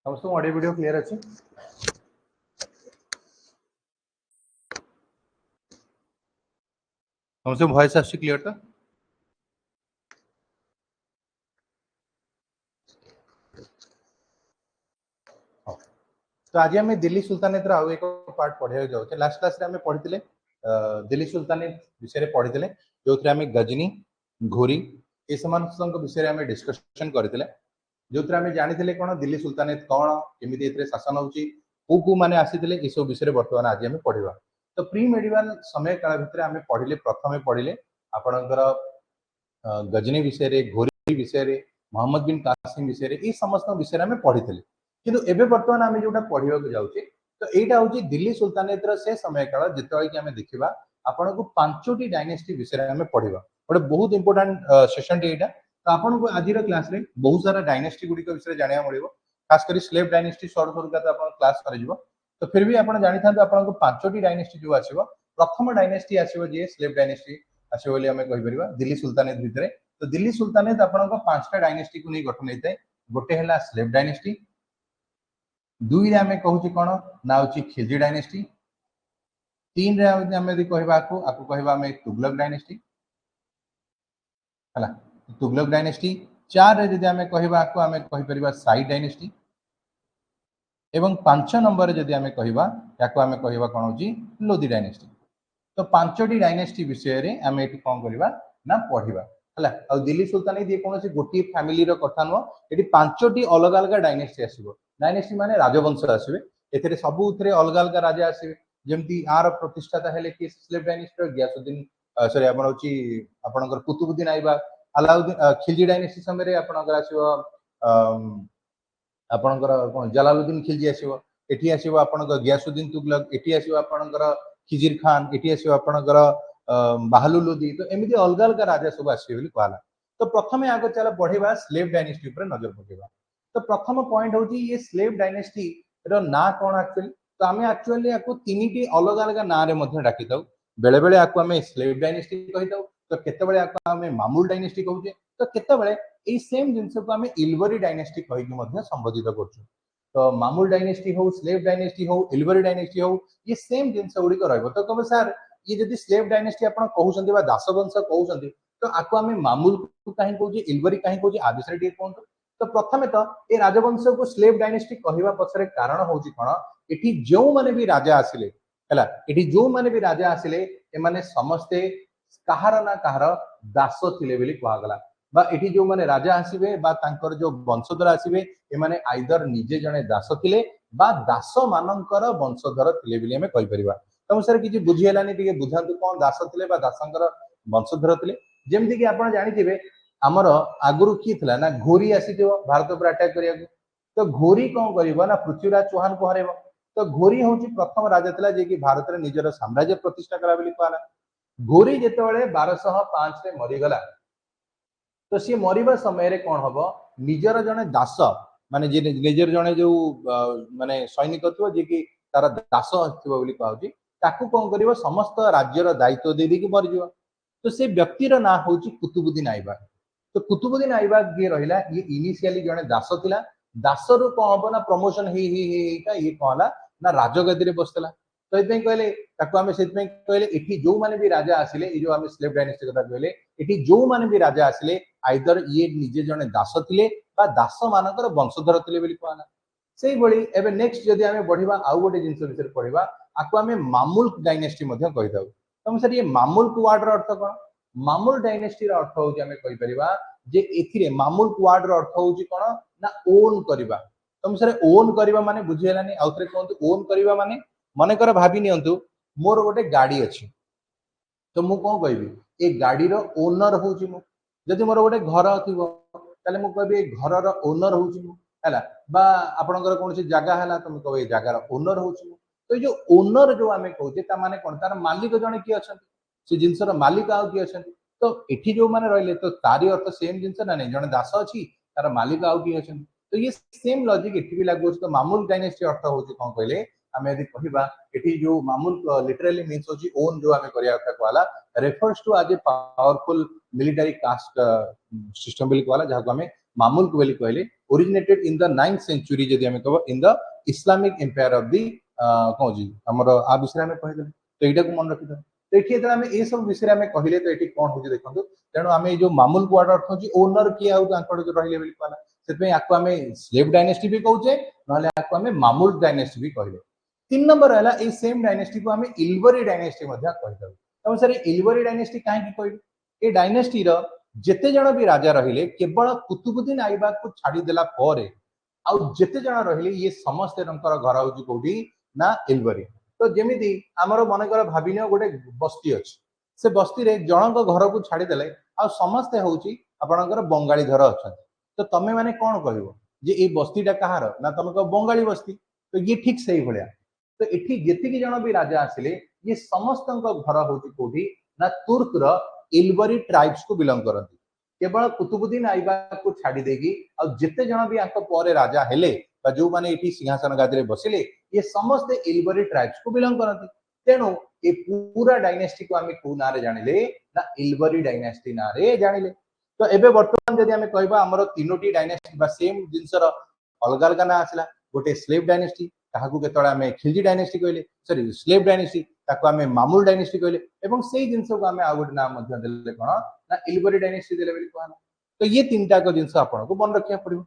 समस्त audio video clear अच्छे समस्त वॉइस आछी क्लियर तो तो आज आम दिल्ली सुल्तानेत आउ एक पार्ट पढ़ाई जाऊे लास्ट क्लास रे आम पढ़ी दिल्ली सुल्तानेत विषय पढ़ी जो आम गजनी घोरी ये समस्त विषय आम डिस्कशन करते जो आम जानी कौन दिल्ली सुल्तानेत कौन केमी शासन हो मैंने आसी ये सब विषय बर्तमान आज आम पढ़ा तो प्री मेडिवाल समय काल भितर आम पढ़ले प्रथम पढ़ले आपणकर गजनी विषय घोरी विषय मोहम्मद बिन कासिम विषय ये समस्त विषय आम पढ़ी किंतु एबे वर्तमान आम जो पढ़ा जाऊे तो यहाँ हूँ दिल्ली सुल्तानेत से समय काल जिते कि आम देखा आपन को 5टी डायनेस्टी विषय आम पढ़ा गोटे बहुत इंपोर्टाट सेसन टा तो आपन को आज क्लास रे बहुत सारा डायनेस्टी गुड़िक विषय जाना मिले खासकर slave dynasty sir sir class कर तो फिर भी आप जानी था आपको 5टी डायनेस्टी जो आसो प्रथम डायनेस्टी आसो जी स्लेव डायनेस्टी आसो बोली आम कहीपर दिल्ली सुल्तानेत भितर तो दिल्ली सुल्तानेत आपको 5टा डायनेस्टी को नहीं गठन होता है गोटे है स्लेव डायनेस्टी दुई रे आम कहूँ कौन ना हूँ खिलजी डायनेस्टी 3 रे आम यदि कहवा कहवा तुगलक डायनेस्टी है तुगलक डायनेस्टी 4 रे जदि आम कहवा आम कहीपर साई डायनेस्टी एवं 5 नंबर जदि आम कहवा या आम कहवा कौन हो लोधी डायनेस्टी तो 5टी डायनेस्टी विषय आम ये कौन करवा ना पढ़ा है दिल्ली सुल्तानेत ये कौन गोटे फैमिली कथा नुह ये 5टी अलग अलग डायनेस्टी आसो डायनेस्टी माने राजवंश आसवे एथिरे सबु अलग अलग राजा आसवे जमती आर प्रतिष्ठाता हेले कि स्लेव डायनेस्टी गियासुद्दीन सॉरी आपन होची आपनकर कुतुबुद्दीन आइबा अलाउद्दीन खिलजी डायनेस्टी समय रे आपनकर आसीबो आपनकर कोन जलालुद्दीन खिलजी आसीबो एठी आसीबो आपनकर गियासुद्दीन तुगलक एठी आसीबो आपनकर खिजिर खान एठी आसीबो आपनकर बाहलुल लोदी तो एमिति अलग अलग राजा सब आसीबे बोली कहला तो प्रथमे आगो चला पढ़ेबा स्लेव डायनेस्टी ऊपर नजर पकेबा तो प्रथम पॉइंट होची ये स्लेव डायनेस्टी रो ना कोन एक्चुअली तो आमे एक्चुअली याको 3टी अलग अलग ना रे मध्ये डाकी थाउ बेले बेले आको आमे स्लेव डायनेस्टी कहि थाउ तो केते बेले आको आमे मामूल डायनेस्टी कहूचे तो केते बेले ए सेम जिंस को आमे इल्वरी डायनेस्टी कहि के मध्ये संबोधित करछु तो मामूल डायनेस्टी हो स्लेव डायनेस्टी हो इल्वरी डायनेस्टी हो ये सेम जिंस गुडी को रहबो तो कबे सर ये जदि स्लेव डायनेस्टी आपण कहउसंती बा दासवंश कहउसंती तो आको आमे मामूल को काहे कहउचे इल्वरी काहे कहउचे आ विषय टी कोन तो प्रथमे तो ये राजवंश को स्लेव डायनेस्टी कहवा पछरे कारण होची कोन एठी जो माने भी राजा आसिले हला एठी जो माने भी राजा आसिले ए माने समस्ते कहार ना कहार दास थिले बोली कहा गला बा एठी जो माने राजा आसीबे बा तांकर जो वंशधर आसीबे ए माने आइदर निजे जने दास थिले बा दास मानकर वंशधर थिले बोली हमें कहि परिबा तो सर किछि बुझी हेलानी टिके बुझांतु कोन दास थिले बा दासंकर वंशधर थिले जेमति कि आपण जानिथिबे आमर आगुरु की थिला ना घोरी आसी भारत पर अटैक करिया तो घोरी कौन कर ना पृथ्वीराज चौहान को हरेब तो घोरी हूँ प्रथम राजा थिला जे कि भारत में निजर साम्राज्य प्रतिष्ठा करा बोली कहला घोरी जेतेबेले 1205 रे मरीगला तो सी मरिबा समय रे कौन हम निजर जने दास माने जे निजर जने जो माने सैनिक थो जे कि तार दास थिबो बोली कहउची ताकू कौन करिवो समस्त राज्यर दायित्व दे दे कि मरि जिवो तो से व्यक्तिर ना होची कुतुबुद्दीन ऐबक तो कुतुबुद्दीन ऐबक जे रहिला ये इनिशियली जने दास थिला दास रु कौन हम ना प्रमोशन ही ये कहला ना राजगद्दी रे बसतला तो इतने कहले ताको हमें सेतमे कहले एठी जो माने भी राजा आसिले ए जो हमें स्लेव डायनेस्टी कथा कहले एठी जो माने भी राजा आसिले आइदर ये निजे जने दास थिले बा दास मानकर वंशधर थिले बोली कहला सेही बळी एबे नेक्स्ट जदी हमें बढ़िबा आउ गोटे जिंस विषय पढिबा आको हमें मामुल डायनेस्टी मध्ये कहि दाउ तो सर ये मामुल वर्ड रो अर्थ कोन मामुल डायनेस्टी रो अर्थ होची हमें कहि परिबा जे एथिरे मामुल वर्ड रो अर्थ होची कोन ना ओन करिबा तुम सर ओन करिबा माने बुझी हेलानी आउथरे कोन ओन करिबा माने मने कर भाबी नियंतु मोर गोटे गाड़ी अछि तो मु कोन कहबी ए गाड़ी रो ओनर होची मु जदि मोर गोटे घर थिबो ताले मु कहबी घर रो ओनर होची मु हैला बा आपनकर कोनसी जगह हैला तो मु कहबी ए जगह रो ओनर होची मु तो जो ओनर जो आमे कहूचे ता माने कोन तार मालिक जने की अछंती से जिंसर मालिक आउ की अछंती तो एठी जो माने रहले तो तारी अर्थ सेम जिंस ना नै जने दास अछि तार मालिक आउ की अछंती तो ये सेम लॉजिक एठी भी लागो तो मामूल डायनेस्टी अर्थ होची कोन कहले हमें यदि कहबा एठी जो मामूल लिटरली मींस होची ओन जो हमें करिया था कहला रेफर्स टू आज a powerful military caste system bill कहला जहा को हमें मामुल्क बोली कहले originated in the 9th century जदी हमें कहबो in the Islamic empire of the कौन जी हमर आ विषय में कहले तो एटा को मन रखि दो तो एठी जरा हमें ए सब विषय में कहले तो एठी कोन हो देखंतु तेणु आमे जो मामुल्क वर्ड अर्थ होची ओनर किए आउ तांकड़ जो रहिले बोली कहला सेते आको हमें स्लेव डायनेस्टी भी कहूचे नहले आको हमें मामुल्क डायनेस्टी भी कहले 3 नंबर हला ए सेम डायनेस्टी को हमें इल्वरी डायनेस्टी मध्ये कहदो तो सर इल्वरी डायनेस्टी काहे की कहले ए डायनेस्टी रो जेते जण भी राजा रहिले केवल कुतुबुद्दीन ऐबक को छाडी देला परे आउ जेते जण रहिले ये समस्त रंकर घर होची कोठी ना इल्वरी तो जेमिति हमर मन कर भाबिनियो गोटे बस्ती अछि से बस्ती रे जनक घर को छाडी देले आ समस्त होची आपनकर बंगाली घर अछन तो तमे माने कोन कहबो जे ए बस्तीटा कहार ना तमे को बंगाली बस्ती तो ये ठीक सही भलिया तो एठी जेति की जण भी राजा आसिले ये समस्त घर होची कोठी ना तुर्क रो इल्वरी ट्राइब्स को बिलोंग करती केवल कुतुबुद्दीन ऐबक को छाड़ी देगी और जिते जन भी आंको परे राजा हेले जो माने एठी सिंहासन गादी रे बसिले ये समस्त इल्वरी ट्राइब्स को बिलोंग करती तेणु ये पूरा डायनेस्टी को आमे को नारे जानिले ना इल्वरी डायनेस्टी नारे जानिले तो एबे वर्तमान जदी हमें कहबा हमर तीनोटी डायनेस्टी बा सेम जिंसर अलग अलग ना आसला गोटे स्लेव डायनेस्टी ताहाकू केतळे हमें खिलजी डायनेस्टी कहले सॉरी स्लेव डायनेस्टी ताको हमें मामुल डायनेस्टी कहले एवं सेही जिंस को हमें आ गोटे नाम मध्ये देले कोन ना इल्वरी डायनेस्टी देले बेली कहला तो ये तीनटा को जिंस आपन को मन रखिया पड़िबो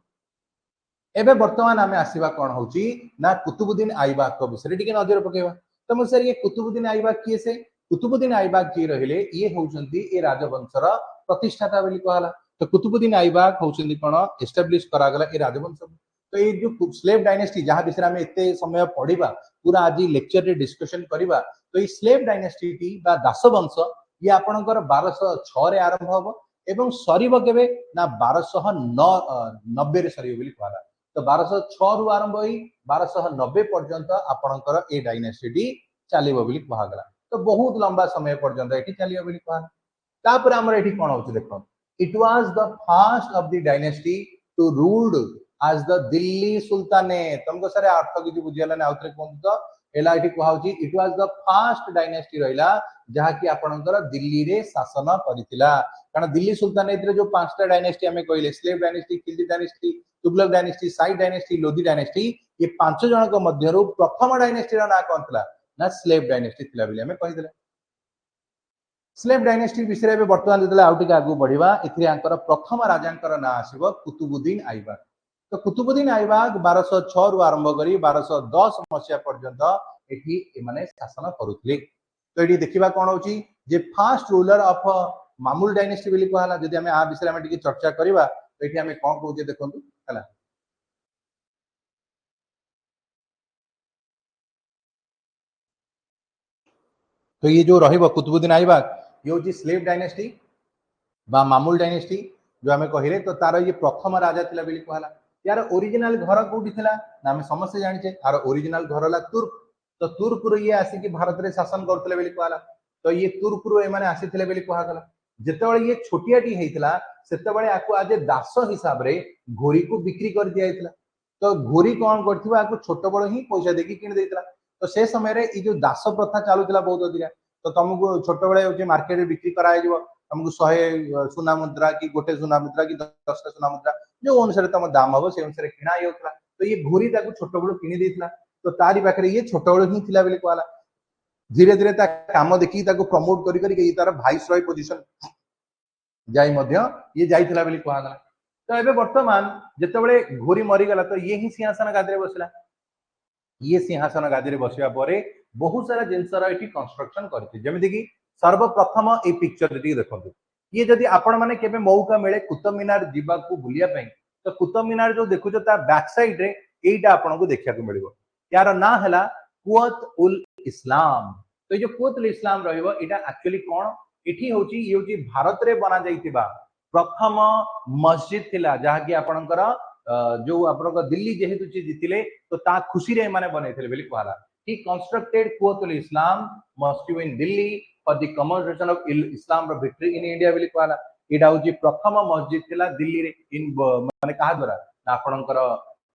एबे वर्तमान हमें आसीबा कोन होची ना कुतुबुद्दीन ऐबक को विषय टिके नजर पकेबा तो म सर ये कुतुबुद्दीन ऐबक किए से कुतुबुद्दीन ऐबक जी रहिले ये होचंती ए राजवंशर प्रतिष्ठाता बेली कहला तो कुतुबुद्दीन ऐबक होचंती कोन एस्टैब्लिश करा गला ए राजवंश तो ये जो स्लेव डायनेस्टी जहां विषय में एते समय पढ़िबा पूरा आज लेक्चर रे डिस्कशन करिबा तो ये स्लेव डायनेस्टी टी बा दासवंश ये आपनकर 1206 रे आरंभ होबो एवं सरीबो केबे ना 1290 रे सरीबो बोली कहला तो 1206 रु आरंभ होई 1290 पर्यंत आपनकर ए डायनेस्टी टी चलीबो बोली कहा गला तो बहुत लंबा समय पर्यंत एठी चलियो बोली कहला तापर हमर एठी कोन होची देखो it was the first of the dynasty to ruled as the Delhi Sultanate तुमको सारे अर्थ किछि बुझियला ने आउतरे कोन तो एला एठी कहौ छी it was the first dynasty रहिला जहा कि आपनकर दिल्ली रे शासन करितिला कारण दिल्ली सुल्तानेट रे जो पांचटा डायनेस्टी हमें कहले slave dynasty Khilji dynasty Tughlaq dynasty side dynasty Lodhi dynasty ये पांच जन को मध्यरु प्रथम डायनेस्टी रा ना कोन थला ना स्लेव डायनेस्टी थिला बिले हमें कहि देले स्लेव डायनेस्टी विषय में वर्तमान जतले आउटिक आगु बढ़िबा इथि आंकर प्रथम राजांकर ना आसीबो कुतुबुद्दीन ऐबक तो कुतुबुद्दीन ऐबक 1206 रु आरंभ करी 1210 मसिया पर्यंत एठी माने शासन करुथले तो एठी देखिबा कोन होची जे फर्स्ट रूलर ऑफ मामुल डायनेस्टी बिली कहला जदि हमें आ विषय में टिके चर्चा करिबा तो एठी हमें कोन कहूचे देखंतु हला तो ये जो रहिबो कुतुबुद्दीन ऐबक ये होची स्लेव डायनेस्टी बा मामुल डायनेस्टी जो हमें कहिले तो तार ये प्रथम राजा थिला बिली कहला यार ओरिजिनल घर कोठी थिला ना हम समस्त जानि छे आर ओरिजिनल घर ला तुर्क तो तुर्क रो ये आसी कि भारत रे शासन करथले बेली कहला तो ये तुर्क रो ए माने आसीथिले बेली कहा गला जेतेबेले ये छोटियाटी हेइतला सेतेबेले आकु आज दास हिसाब रे घोरी को बिक्री कर दिया हेइतला तो घोरी कोन करथिबा आकु छोट बड़ ही पैसा देकी किन देइतला तो से समय रे ई जो दास प्रथा चालुतला बहुत अधिका तो तुमको छोट बळे होचे मार्केट रे बिक्री कराय जिवो तुमको 100 सोना मुद्रा की गोटे सोना मुद्रा की 10 सोना मुद्रा जो अनुसार तुम दाम हम से अनुसार किणा होता तो ये घोरी ताकू छोट बड़ किनी देइतला तो तारी पाखरे ये छोट बड़ ही थिला बेली कहला धीरे धीरे ता काम देखि ताकू प्रमोट करी करी ये तार वाइस रॉय पोजीशन जाई मध्य ये जाइथिला बेली कहला तो एबे वर्तमान जेतेबेले घोरी मरी गला तो ये ही सिंहासन गादी रे बसला ये सिंहासन गादी रे बसिया परे बहुत सारा जिंसर एठी कंस्ट्रक्शन करथि जेमिति कि सर्वप्रथम ए पिक्चर रे देखंतु ये जदि आपण माने केबे मौका मिले कुतुब मीनार जीवा को बुलिया पई तो कुतुब मीनार जो देखु ता बैक साइड रे एटा आपण को देखिया को मिलिबो यार ना हला कुवत उल इस्लाम तो ये जो कुवत उल इस्लाम रहइबो एटा एक्चुअली कोन एठी होची ये होची भारत रे बना जाइतिबा प्रथम मस्जिद थिला जहा कि आपणकर जो आपणकर दिल्ली जेहेतु जीतिले तो ता खुशी रे माने बनैथिले बेली कहला he constructed Quwwatul Islam mosque in Delhi for the commemoration of Islam victory in India बेली कहला एटा होची प्रथम मस्जिद थिला दिल्ली रे इन माने कहा द्वारा आपणकर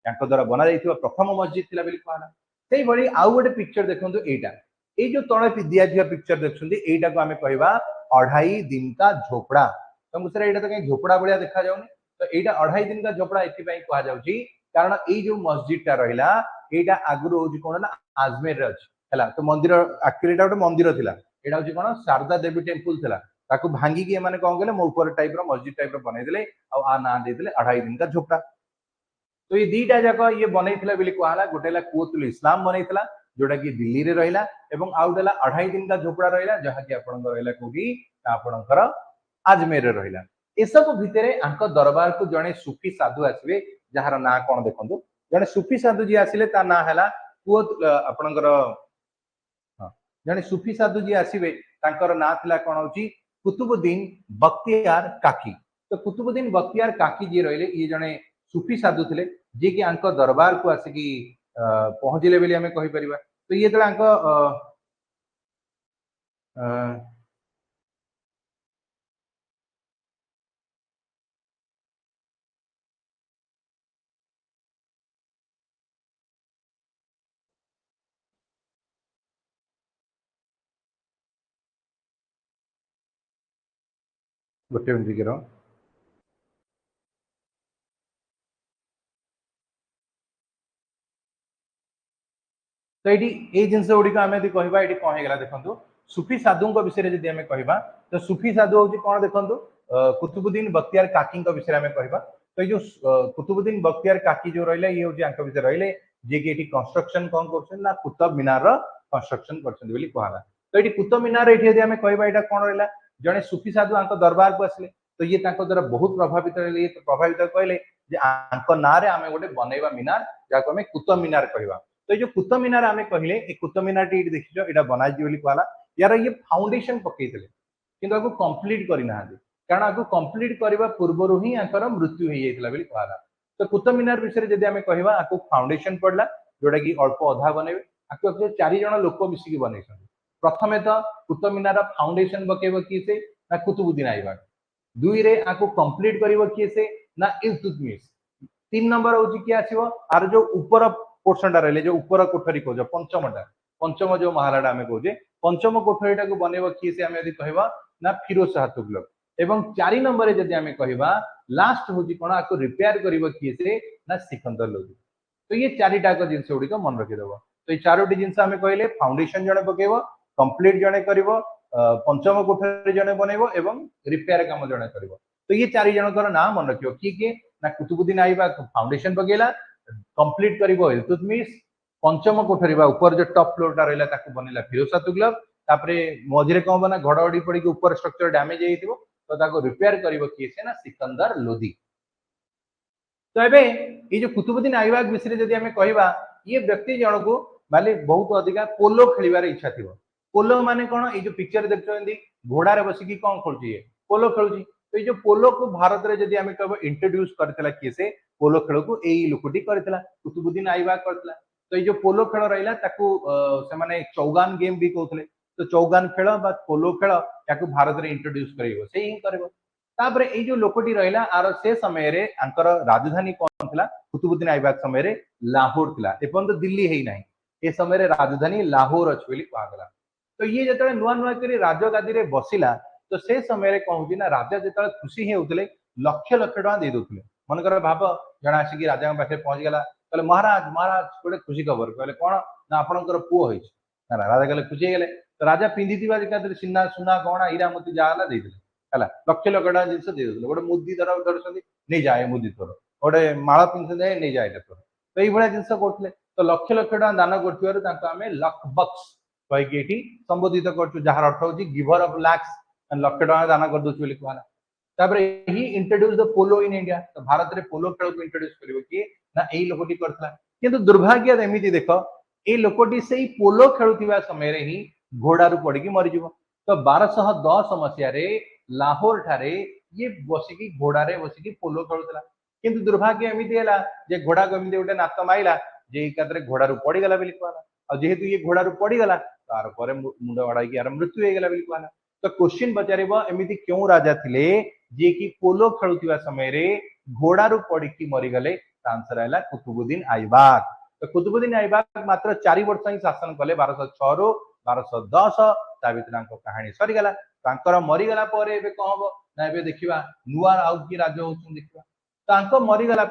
यांक द्वारा बना जाइथिबा प्रथम मस्जिद थिला बेली कहला सेही बडी आउ गोटे पिक्चर देखंतु एटा ए जो तळे दिया दिया पिक्चर देखछुंदी एटा को हमें कहबा 2.5 दिन का झोपड़ा तुमको सर एटा तो कहीं झोपड़ा बलिया देखा जाउनी तो एटा 2.5 दिन का झोपड़ा एथि पई कहा जाउची कारण ए जो मस्जिद टा रहिला एटा आगुरो होची कोन ना आजमेर रे अछि हला तो मंदिर एक्चुअली एटा मंदिर थिला एटा होची कोन शारदा देवी टेंपल थिला ताकू भांगी के माने कोन गेले मोपर टाइप रो मस्जिद टाइप रो बनै देले आ ना दे देले 2.5 दिन का झोपड़ा तो ये दीटा जाक ये बनैथिला बिली कहला गोटेला कुवतुल इस्लाम बनैथिला जोटा कि दिल्ली रे रहिला एवं आउटेला 2.5 दिन का झोपड़ा रहिला जहा कि आपन रहिला कोबी आपनकर आजमेर रे रहिला ए सब भितरे आंक दरबार को जने सूफी साधु आसीबे जहार ना कोन देखंतु जने सूफी साधु जी आसीले ता ना हला कुवत आपनकर जने सूफी साधु जी आसीबे तांकर ना थिला कोन होची कुतुबुद्दीन बख्तियार काकी तो कुतुबुद्दीन बख्तियार काकी जी रहिले ये जने सूफी साधु थिले जे कि आंक दरबार को आसिकी पहुंचले बेली हमें कहि परिबा तो ये तला आंक गोटे मिनिट के रहो तो ये जिनस गुड़िक आम यदि कहवा ये कौन होगा देखो सूफी साधु विषय जब आम कह तो सूफी साधु हूँ कौन देखो कुतुबुद्दीन बख्तियार काकी विषय आम कह तो ये जो कुतुबुद्दीन बख्तियार काकी जो रही ये हूँ विषय रही जे कि कंस्ट्रक्शन कौन कर कुतुब मीनार कंस्ट्रक्शन कर तो ये कुतुब मीनार ये आम कह यहाँ कौन रहा जड़े सूफी साधु आंक दरबार को आसिले तो ये द्वारा बहुत प्रभावित कहले ना आम गोटे बनैबा मीनार जहाँ आम कुतुब मीनार कहवा तो जो कुतुब मीनार आम कहले कुतुब मीनार टी देखिछ यहाँ बनाई कहला यार ये फाउंडेशन पकईते किंतु आपको कंप्लीट करना कारण आपको कंप्लीट करने पूर्व ही आंकर मृत्यु हो जाता कहला तो कुतुब मीनार विषय जब आम कहवा आपको फाउंडेशन पड़ला जोटा कि अल्प अधा बनइबे आपको 4 जन लोक मिसिकी बनई प्रथमे तो कुतुब मीनार फाउंडेशन पकेब किए से ना कुतुबुद्दीन आइबक दुई रे आपको कंप्लीट करिवो किए से ना इल्तुतमिश 3 नंबर होची कि आसीबो आर जो ऊपर पोर्शन रहिले जो ऊपर कोठरी को पंचम जो महालाटा आम कहे पंचम कोठरीटा को बनइब किए से आम यदि कहवा ना फिरोज शाह तुगलक एवं 4 नंबर जदि आम कहवा लास्ट होची कोन आको रिपेयर करिवो किए से ना सिकंदर लोधी तो ये 4टा जिनस गुड़िक मन रखिदेव तो ये 4टी जिनस आम कहले फाउंडेशन जड़े पकेब कंप्लीट जड़े कर पंचम कोठरी जड़े बनइब एवं रिपेयर काम जड़े कर तो ये 4 जनकर ना मन रखियो किए ना कुतुबुद्दीन आइबक फाउंडेशन पकेला कंप्लीट करिवो इल्तुतमिश पंचम कोठरी ऊपर जो टॉप फ्लोर टा रहिला ताकू बनेला फिरोज शाह तुगलक तापरे मझिरे कोन बना घड़घड़ी पड़ी के ऊपर स्ट्रक्चर डैमेज हेइतिबो तो ताको रिपेयर करिवो किए से ना सिकंदर लोधी तो एबे ये जो कुतुबुद्दीन आइबक विषय जदि हमें कहवा ये व्यक्ति जन को माले बहुत अधिका पोलो खेलिबार इच्छा थिबो पोलो माने कोन ये जो पिक्चर देखछोंदी घोड़ा रे बसिकी कोन खेलुची पोलो खेलुची तो ये जो पोलो को भारत रे जदि हमें कहबो इंट्रोड्यूस करथिला किए से पोलो खेल को एई लोकटी करथिला कुतुबुद्दीन आइबक करथिला तो ये जो पोलो खेल रहिला ताकू से माने चौगान गेम भी कहथले तो चौगान खेल बा पोलो खेल याकू भारत रे इंट्रोड्यूस करिवो से ही करबो तापरे ए जो लोकटी रहिला आर से समय रे आंकर राजधानी कोन थिला कुतुबुद्दीन आइबक समय रे लाहौर थिला एपन तो दिल्ली हेई नाही ए समय रे राजधानी लाहौर अछि बोली कहगला तो ये जतले नुआ नुआ करी राजगादी रे बसिला तो से समय रे कोन होती ना राजा जतले खुशी हेउतले लक्ष लक्ष टका दे दोतले मन कर भाब जणा आसी कि राजा पाखे पहुंच गेला कहले महाराज महाराज गोटे खुशी खबर कहले कोन ना आपनकर पुओ होइछ ना राजा कहले खुशी गेले तो राजा पिंदितिबा एकादरे सिन्ना सुना गहना हीरा मोती जाहला दे दिले हला लक्ष लक्ष टका जिंस दे दिले गोटे मुदी धरछंदी नै जाए मुदी तोर गोटे माळ पिंस दे नै जाए तोर तो एई भळा जिंस करथले तो लक्ष लक्ष टका दान करथिबार तांका हमें लक बक्स कहि के एठी संबोधित करछु जहार अर्थ होची गिवर ऑफ लैक्स एंड लक्ष टका दान कर दोछु बोली कहला तापर he introduce the polo in India तो भारत रे पोलो खेल को इंट्रोड्यूस करिवो कि ना एई लोकटी करथला किंतु दुर्भाग्य एमिति देखो ए लोकटी सेई पोलो खेलुथिबा समय रे ही घोड़ारू पड़ी की मरि जिवो तो 1210 मसिया रे लाहौर ठारे ये बसिकी घोड़ा रे बसिकी पोलो खेलुथला किंतु दुर्भाग्य एमिति हला जे घोड़ा को एमिति गोटे नात माइला जे एकादरे घोड़ारू पड़ी गला बोली कहला आ जेहेतु ये घोड़ारू पड़ी गला तार परे मुंड अड़ाई की आर मृत्यु हो गला बोली कहला तो क्वेश्चन पचारिबो एमिति क्यों राजा थिले जे कि पोलो खेलुथिबा समय रे घोड़ारू पड़ी की मरि गले आंसर आइला कुतुबुद्दीन आइबक तो कुतुबुद्दीन आइबक मात्र 4 वर्ष ही शासन कले 1206 रु 1210 ता भितर कहानी सरी गला तांकर मरी गला परे एबे कहबो ना एबे देखिबा नुआ आउ की राजा होछन देखिबा तो मरीगला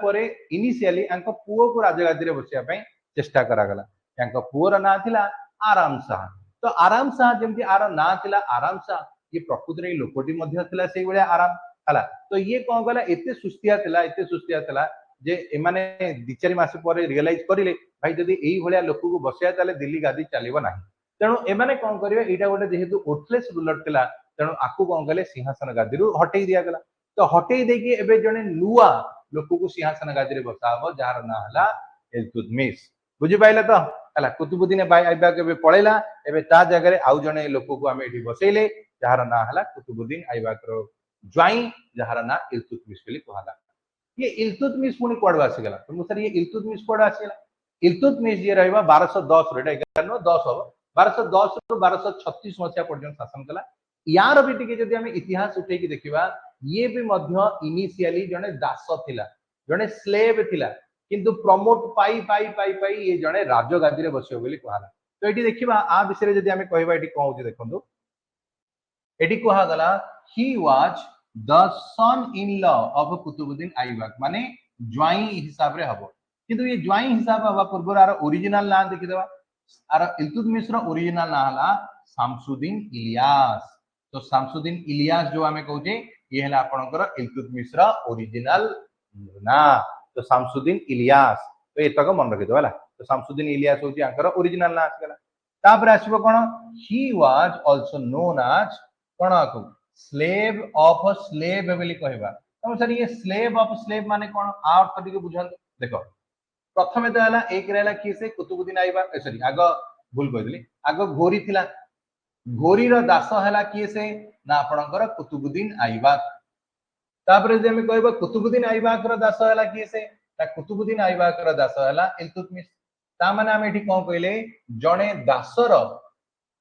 इनिशियली पुओ को राजगादी में बसवाई चेष्टा करागला पुओर ना थिला आराम शाह तो आराम शाह जमी आर ना थिला आराम शाह ये प्रकृति में लोकटी से भाया आराम है तो ये कौन कला एत सुस्तिया थिला जे एमाने दि चारि मास पर रियलाइज करिले भाई जदि एई भलिया लोक को बसया ताले दिल्ली गादी चलिबो नाही तेणु एमाने कौन करिवे एटा गोटे जेहेतु ओथलेस रूलर थिला तेणु आकु कौन कले सिंहासन गादी रु हटेई दिया गला तो हटेई देकी एबे जने नुआ लोक को सिंहासन गादी रे बसाबो जार ना हला इल्तुतमिश बुझि पाइले तो हला कुतुबुद्दीन ऐबक एबे पळेला एबे ता जगह रे आउ जने लोक को आमे एठी बसैले जार ना हला कुतुबुद्दीन ऐबक रो ज्वाई जार ना इल्तुतमिश बोली कहला ये इल्तुतमिश पुणी कुआडू आसीगला तो मुसर ये इल्तुतमिश कुआडू आसीगला इल्तुतमिश जे रहबा 1210 रे 11 10 हो 1210 रु 1236 मसिया पर्यंत शासन कला यार भी टिके जदि हम इतिहास उठे की देखिबा ये भी मध्य इनिशियली जने दास थिला जने स्लेव थिला किंतु प्रमोट पाई पाई पाई पाई ये जने राजगादी रे बसियो बोली कहला तो एठी देखिबा आ विषय रे जदि हम कहबा एठी कोन होची देखंतु एठी कहा गला he was the son in law of Qutbuddin Aibak माने ज्वाई हिसाब रे हबो किंतु ये ज्वाई हिसाब हबा पूर्व आर ओरिजिनल नाम देखि देबा आर इल्तुतमिश रो ओरिजिनल नाम हला शामसुद्दीन इलियास तो शामसुद्दीन इलियास जो हमें कहूजे ये हला आपनकर इल्तुतमिश रो ओरिजिनल ना तो शामसुद्दीन इलियास तो एतक मन रखि देबा तो शामसुद्दीन इलियास होची आंकर ओरिजिनल ना आसगला तापर आसीबो कोन he was also known as कोन आकु स्लेव ऑफ अ स्लेव बोली कहबा तो सर ये स्लेव ऑफ स्लेव माने कोन आ अर्थ टिके बुझन देखो प्रथमे तो हला एक रहला कि से कुतुबुद्दीन ऐबक सॉरी आगो भूल कहली आगो घोरी थिला घोरी रो दास हला कि से ना आपनकर कुतुबुद्दीन ऐबक तापर जे हम कहबा कुतुबुद्दीन ऐबक रो दास हला कि से ता कुतुबुद्दीन ऐबक रो दास हला इल्तुतमिश ता माने हम एठी कोन कहले जणे दासर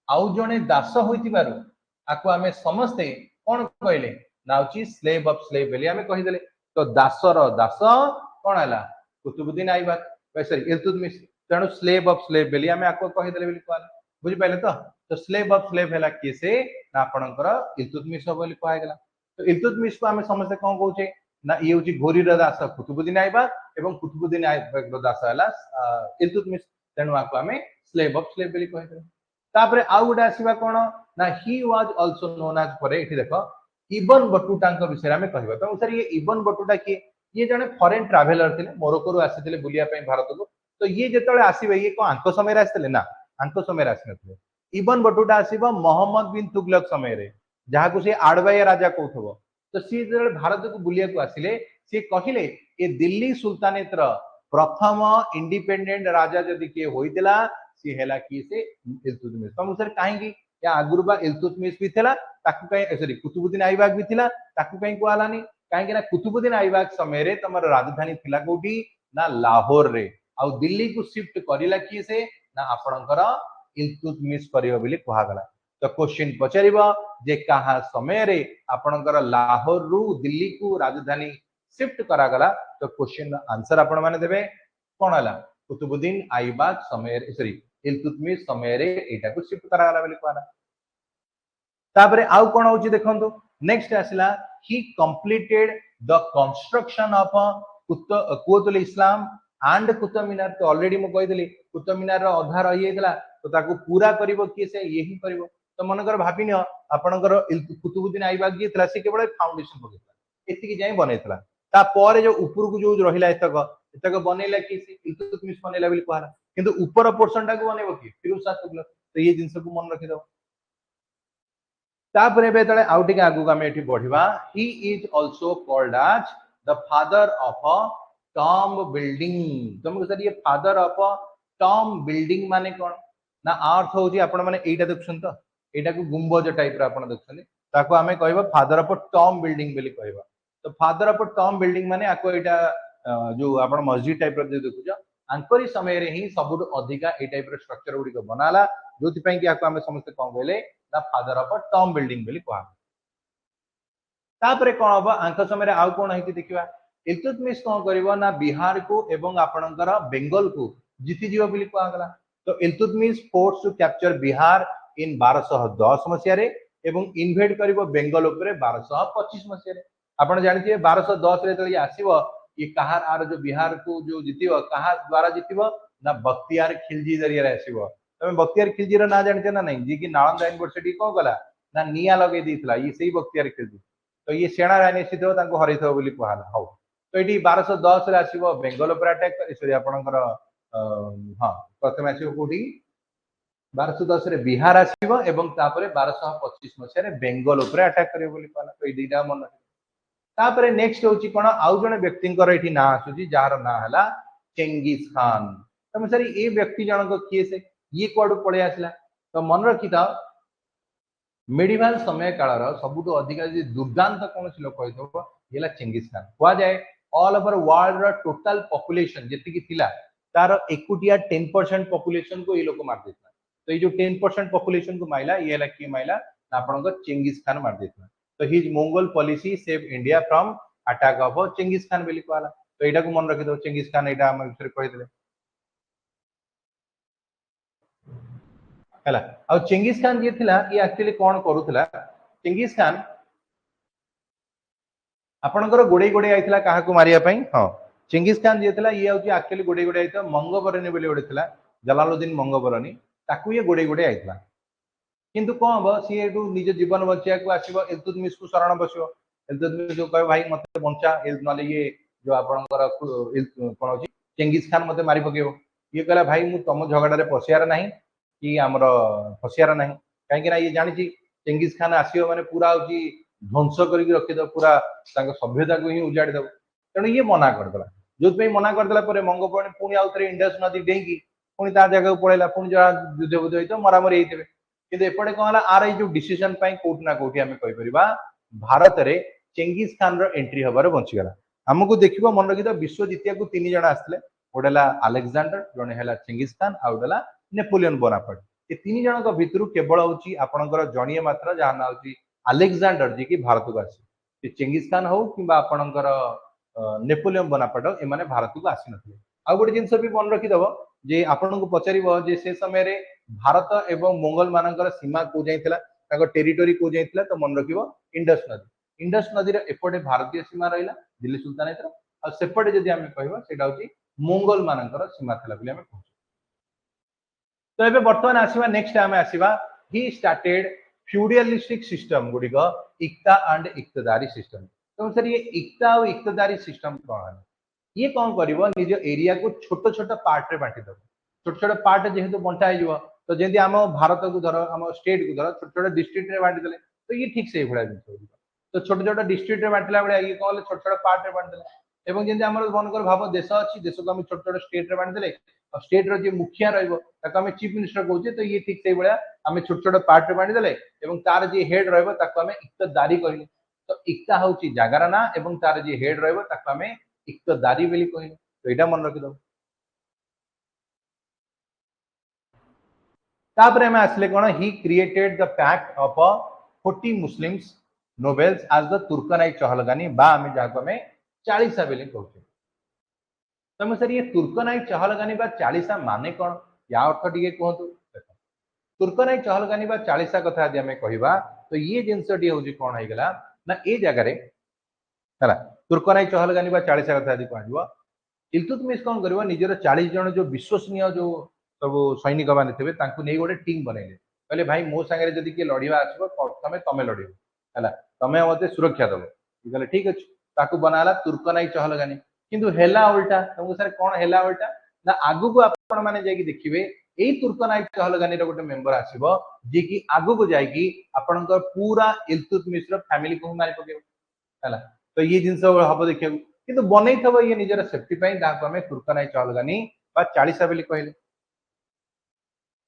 आउ जणे दास होइतिबारु आकु आमे समस्ते कोन कहले नाउची स्लेव ऑफ स्लेव बेली आमे कहि देले तो दासर दास कोन हला कुतुबुद्दीन ऐबक सॉरी इल्तुतमिश तेणु स्लेव ऑफ स्लेव बेली आमे आकु कहि देले बेली कहला बुझि पाइले तो स्लेव ऑफ स्लेव हला किसे ना आपनकर इल्तुतमिश बोली कहै गेला तो इल्तुतमिश को आमे समस्ते कोन कहउचे ना ये होची घोरी रो दास कुतुबुद्दीन ऐबक एवं कुतुबुद्दीन ऐबक रो दास हला इल्तुतमिश तेणु आकु आमे स्लेव ऑफ स्लेव बेली कहै देले तापरे आउ गुडा आसीबा कोन ना he was also known as परे एठी देखो इबन बटुटा के विषय में कहबा तो सर ये इबन बटुटा की ये जने फॉरेन ट्रैवलर थिले मोरक्को रु आसीथिले बुलिया पे भारत को तो ये जेतले आसीबे ये को आंको समय रे आसीथिले ना आंको समय रे आसीनथिले इबन बटुटा आसीबा मोहम्मद बिन तुगलक समय रे जहा को से आडवाया राजा कहथबो तो सी जेतले भारत को बुलिया को आसीले से कहिले ए दिल्ली सुल्तानेत रो प्रथम इंडिपेंडेंट राजा जदि के होइतिला सी हेला की से इल्तुतमिश तो सर काहेकी या आगुरबा इल्तुतमिश भी थिला ताकु कहीं सॉरी कुतुबुद्दीन ऐबक भी थिला ताकु कहीं को आलानी काहेकी ना कुतुबुद्दीन ऐबक समय रे तमर राजधानी थिला कोठी ना लाहौर रे आ दिल्ली को शिफ्ट करिला की से ना आपनकर इल्तुतमिश करियो बिली कहा गला तो क्वेश्चन पचारिबा जे कहा समय रे आपनकर लाहौर रु दिल्ली को राजधानी शिफ्ट करा गला तो क्वेश्चन आंसर आपण माने देबे कोन हला कुतुबुद्दीन ऐबक समय रे सॉरी इल्तुतमिश समय रे एटा को शिफ्ट करा गला बिली कहला तापरे आउ कोन होची देखंतु नेक्स्ट आसिला he completed the construction of Qutub Islam and Qutub Minar तो ऑलरेडी मु कहि देली कुतुब मीनार रो अधा रहि गेला तो ताको पूरा करिवो कि से यही करिवो तो मनकर भाबिनियो आपनकर कुतुबुद्दीन ऐबक जे तला से केवल फाउंडेशन बनेतला एतिकी जाय बनेतला ता परे जो ऊपर को जो रहिला एतक बनेला कि से इल्तुतमिश बनेला बिल कहला किंतु ऊपर पोर्शन टा को बनेबो कि फिरोज शाह तुगलक तो ये जिंस को मन रखि दो तापरे बेतले आउटिंग आगु का एठी बढ़िबा he is also called as the father of a tomb building तुमको सर ये father of a tomb building माने कोन ना अर्थ होजी आपण माने एटा देखछन तो एटा को गुंबज टाइप रा आपण देखछन ताको हमें कहबा father of a tomb building बोली कहबा तो father of a tomb building माने आको एटा जो आपण मस्जिद टाइप रा देखुछ आंकरी समय रे ही सबुट अधिका ए टाइप रा स्ट्रक्चर गुडी को बनाला जोति पई कि आको हमें समस्त कोन बोले ना father of a tomb building बोली कहबा तापरे कोन होबा आंक समय रे आउ कोन हेति देखिबा इल्तुतमिश कोन करबो ना बिहार को एवं आपणकर बेंगल को जीति जीव बोली कहला गला तो Iltutmish force to capture Bihar in 1210 मसिया रे एवं इन्वेड करबो बेंगल ऊपर 1225 मसिया रे आपण जानि छिए 1210 रे तली आसीबो ये कहार आर जो बिहार को जो जीतिबो कहा द्वारा जीतिबो ना बख्तियार खिलजी जरिया आसीबो तमे बख्तियार खिलजी रा ना जानते ना नहीं जी कि नालंदा यूनिवर्सिटी को गला ना निया लगे दीथला ये सही बख्तियार खिलजी तो ये सेना राजनीति थो तांको हरैथो बोली कहला हो तो ये 1210 रे आसीबो बेंगल पर अटैक सॉरी आपनकर हां प्रथम आसीबो कोठी 1210 रे बिहार आसीबो एवं तापरे 1225 मसिया रे बेंगल ऊपर अटैक करियो बोली कहला तो ये दीटा मन तापरे नेक्स्ट होची कोन आउ जने व्यक्तिंकर एठी ना आसुची जार ना हला चेंगिस खान तमे सरी ए व्यक्ति जनक किए से ये कोड पळे आसला तो मन रखी था मेडिवल समय कालर सबुठु अधिक दुर्दांत कौन लोक होगा चेंगिस खान कह जाए ऑल ओवर वर्ल्ड रो टोटल पॉपुलेशन जेतिकी थिला तार एकुटिया 10% पॉपुलेशन को ये लोक मार देता तो ये जो 10% पॉपुलेशन को माइला ये हला कि माइला आपन चेंगिस खान मार देता तो his Mongol policy save India from attack of Chengiz Khan बोली कहला तो एटा को मन रखि दो चेंगिस खान एटा हम विषय कहि देले है आ चेंगिस खान जी थिला ये एक्चुअली कौन करूला चेंगिस खान आपणकर गोड़े गोड़े आईला क्या मारिया हाँ चेंगिस खान जी थिला ये हूँ एक्चुअली गोड़े गोड़े आई मंगबरनी बोली गोटे थिला जलालुद्दीन मंगबरनी ताकू ये गोड़े गोड़े आईला किंतु कौन हम सी निज जीवन बचा को आसो इल्तुतमिश को शरण बस इल्तुतमिश को कह भाई मत बंचा ना ये जो आपणकर कौन हो चेंगिस खान मत मारी पकेब ये कहला भाई मु तुम झगड़े पशियार ना कि आमर फसियार ना कहीं ये जानी चेंगिस खान आसो मैंने पूरा हूँ ध्वंस कर रखीद पूरा सभ्यता को ही उजाड़ी दब तेणु ये मना करदेला जो मना करदेला मंगोपणी पुणी आउ थे इंडस नदी डेईकी पुणी ता जगह पड़ेगा पुणी जहाँ युद्ध बुद्ध होता मरामरी होते किंतु एपटे कौन आर जो डिसीजन कौटि ना कौटि आम कहीपर भारत में चेंगिस खान एंट्री हबार बंचीगला आमको देख मन रखी विश्व जितिया को 3 जन आसते गोटे आलेक्जांडर जड़े है चेंगिस खान आउ गोटे नेपोलियन बोनापार्ट ये 3 जन भितर केवल हूँ आपणकर जड़िए मात्र जहाँ ना हूँ आलेक्जांडर जी की भारत को आसी चेंगिस खान हो कि आपणकर नेपोलियन बोनापार्ट एम भारत को आसी ना आउ गोटे जिनस भी मन रखीदब जे आपन को पचार से समय रे भारत एवं मंगोल मानकर सीमा को जाइला टेरिटोरी को जाइला तो मन रखिबो इंडस नदी एपटे भारतीय सीमा रहा दिल्ली सुल्तानेत और सेपटे जदि आम कहवा सेटा होची मंगोल मानकर सीमा थिला बोली आमे कहू तो एबे वर्तमान आसीबा नेक्स्ट आमे आसीबा ही स्टार्टेड फ्यूडलिस्टिक सिस्टम गुडिक इक्ता एंड इक्तदारी सिस्टम तो सर ये इक्ता और इक्तदारी सिस्टम कौन है ये कौन करिवो निज एरिया को छोट छोट पार्ट रे बांटी दो छोट छोट पार्ट जेहेतु बंटा हो तो जमी आम भारत को धर आम स्टेट को धर छोट छोट डिस्ट्रिक्ट रे बांटी देले तो ये ठीक से भाया जिन तो छोट छोट डिस्ट्रिक्ट रे बांटला भाया ये कौन छोट छोट पार्ट रे बांटी देले एवं जमी आम मनकर भाव देश अच्छी देश को आम छोट छोट स्टेट रे बांटी देले और स्टेट रो जे मुखिया रहिबो चीफ मिनिस्टर कहूचे तो ये ठीक से भाया आम छोट छोट पार्ट रे बांटी देले एवं तार जे हेड रहिबो ताको आम इक्तदारी कहले तो इक्ता होची जागार ना एवं तार जे हेड रहिबो ताको आम इक्तदारी बोली कहले तो यहाँ मन रखिद तापर आम आसले कौन he created the pact of 40 Muslims nobles as the Turkani Chahalgani बा आम जहाँ आम चालीसा बोली कहते तुम सर ये तुर्कनाई चहलगानी बा चालीसा माने कौन या अर्थ टे कहतु तुर्कनाई चहलगानी बा चालीसा कथा यदि आम कहवा तो ये जिनसटी हूँ कौन होगा ना ये जगार है तुर्कनाई चहलगानी बा चालीसा कथा यदि कह इल्तुतमिश कौन कर निजर 40 जन जो विश्वसनीय जो सब सैनिक मैंने थे नहीं गोटे टीम बनइले कहले भाई मो सांगे जदि किए लड़वा आसो प्रथम तमें लड़ है तमें मत सुरक्षा दब कहले ठीक अच्छे ताकू बनाला तुर्कनाई चहलगानी किंतु हेला उल्टा तुमको सर कौन हेला उल्टा ना आगु को आपण माने जाई देखिबे एई तुर्कनाई चहलगानी रो गोटे मेंबर आसीबो जे कि आगु को जाई कि आपनकर पूरा इल्तुतमिश रो फैमिली को मारी पकेबो हैला तो ये जिनस हम देखिए किंतु बनई थब ये निजर सेफ्टी आम तुर्कनाई चहलगानी बा चालीसा बोली कहले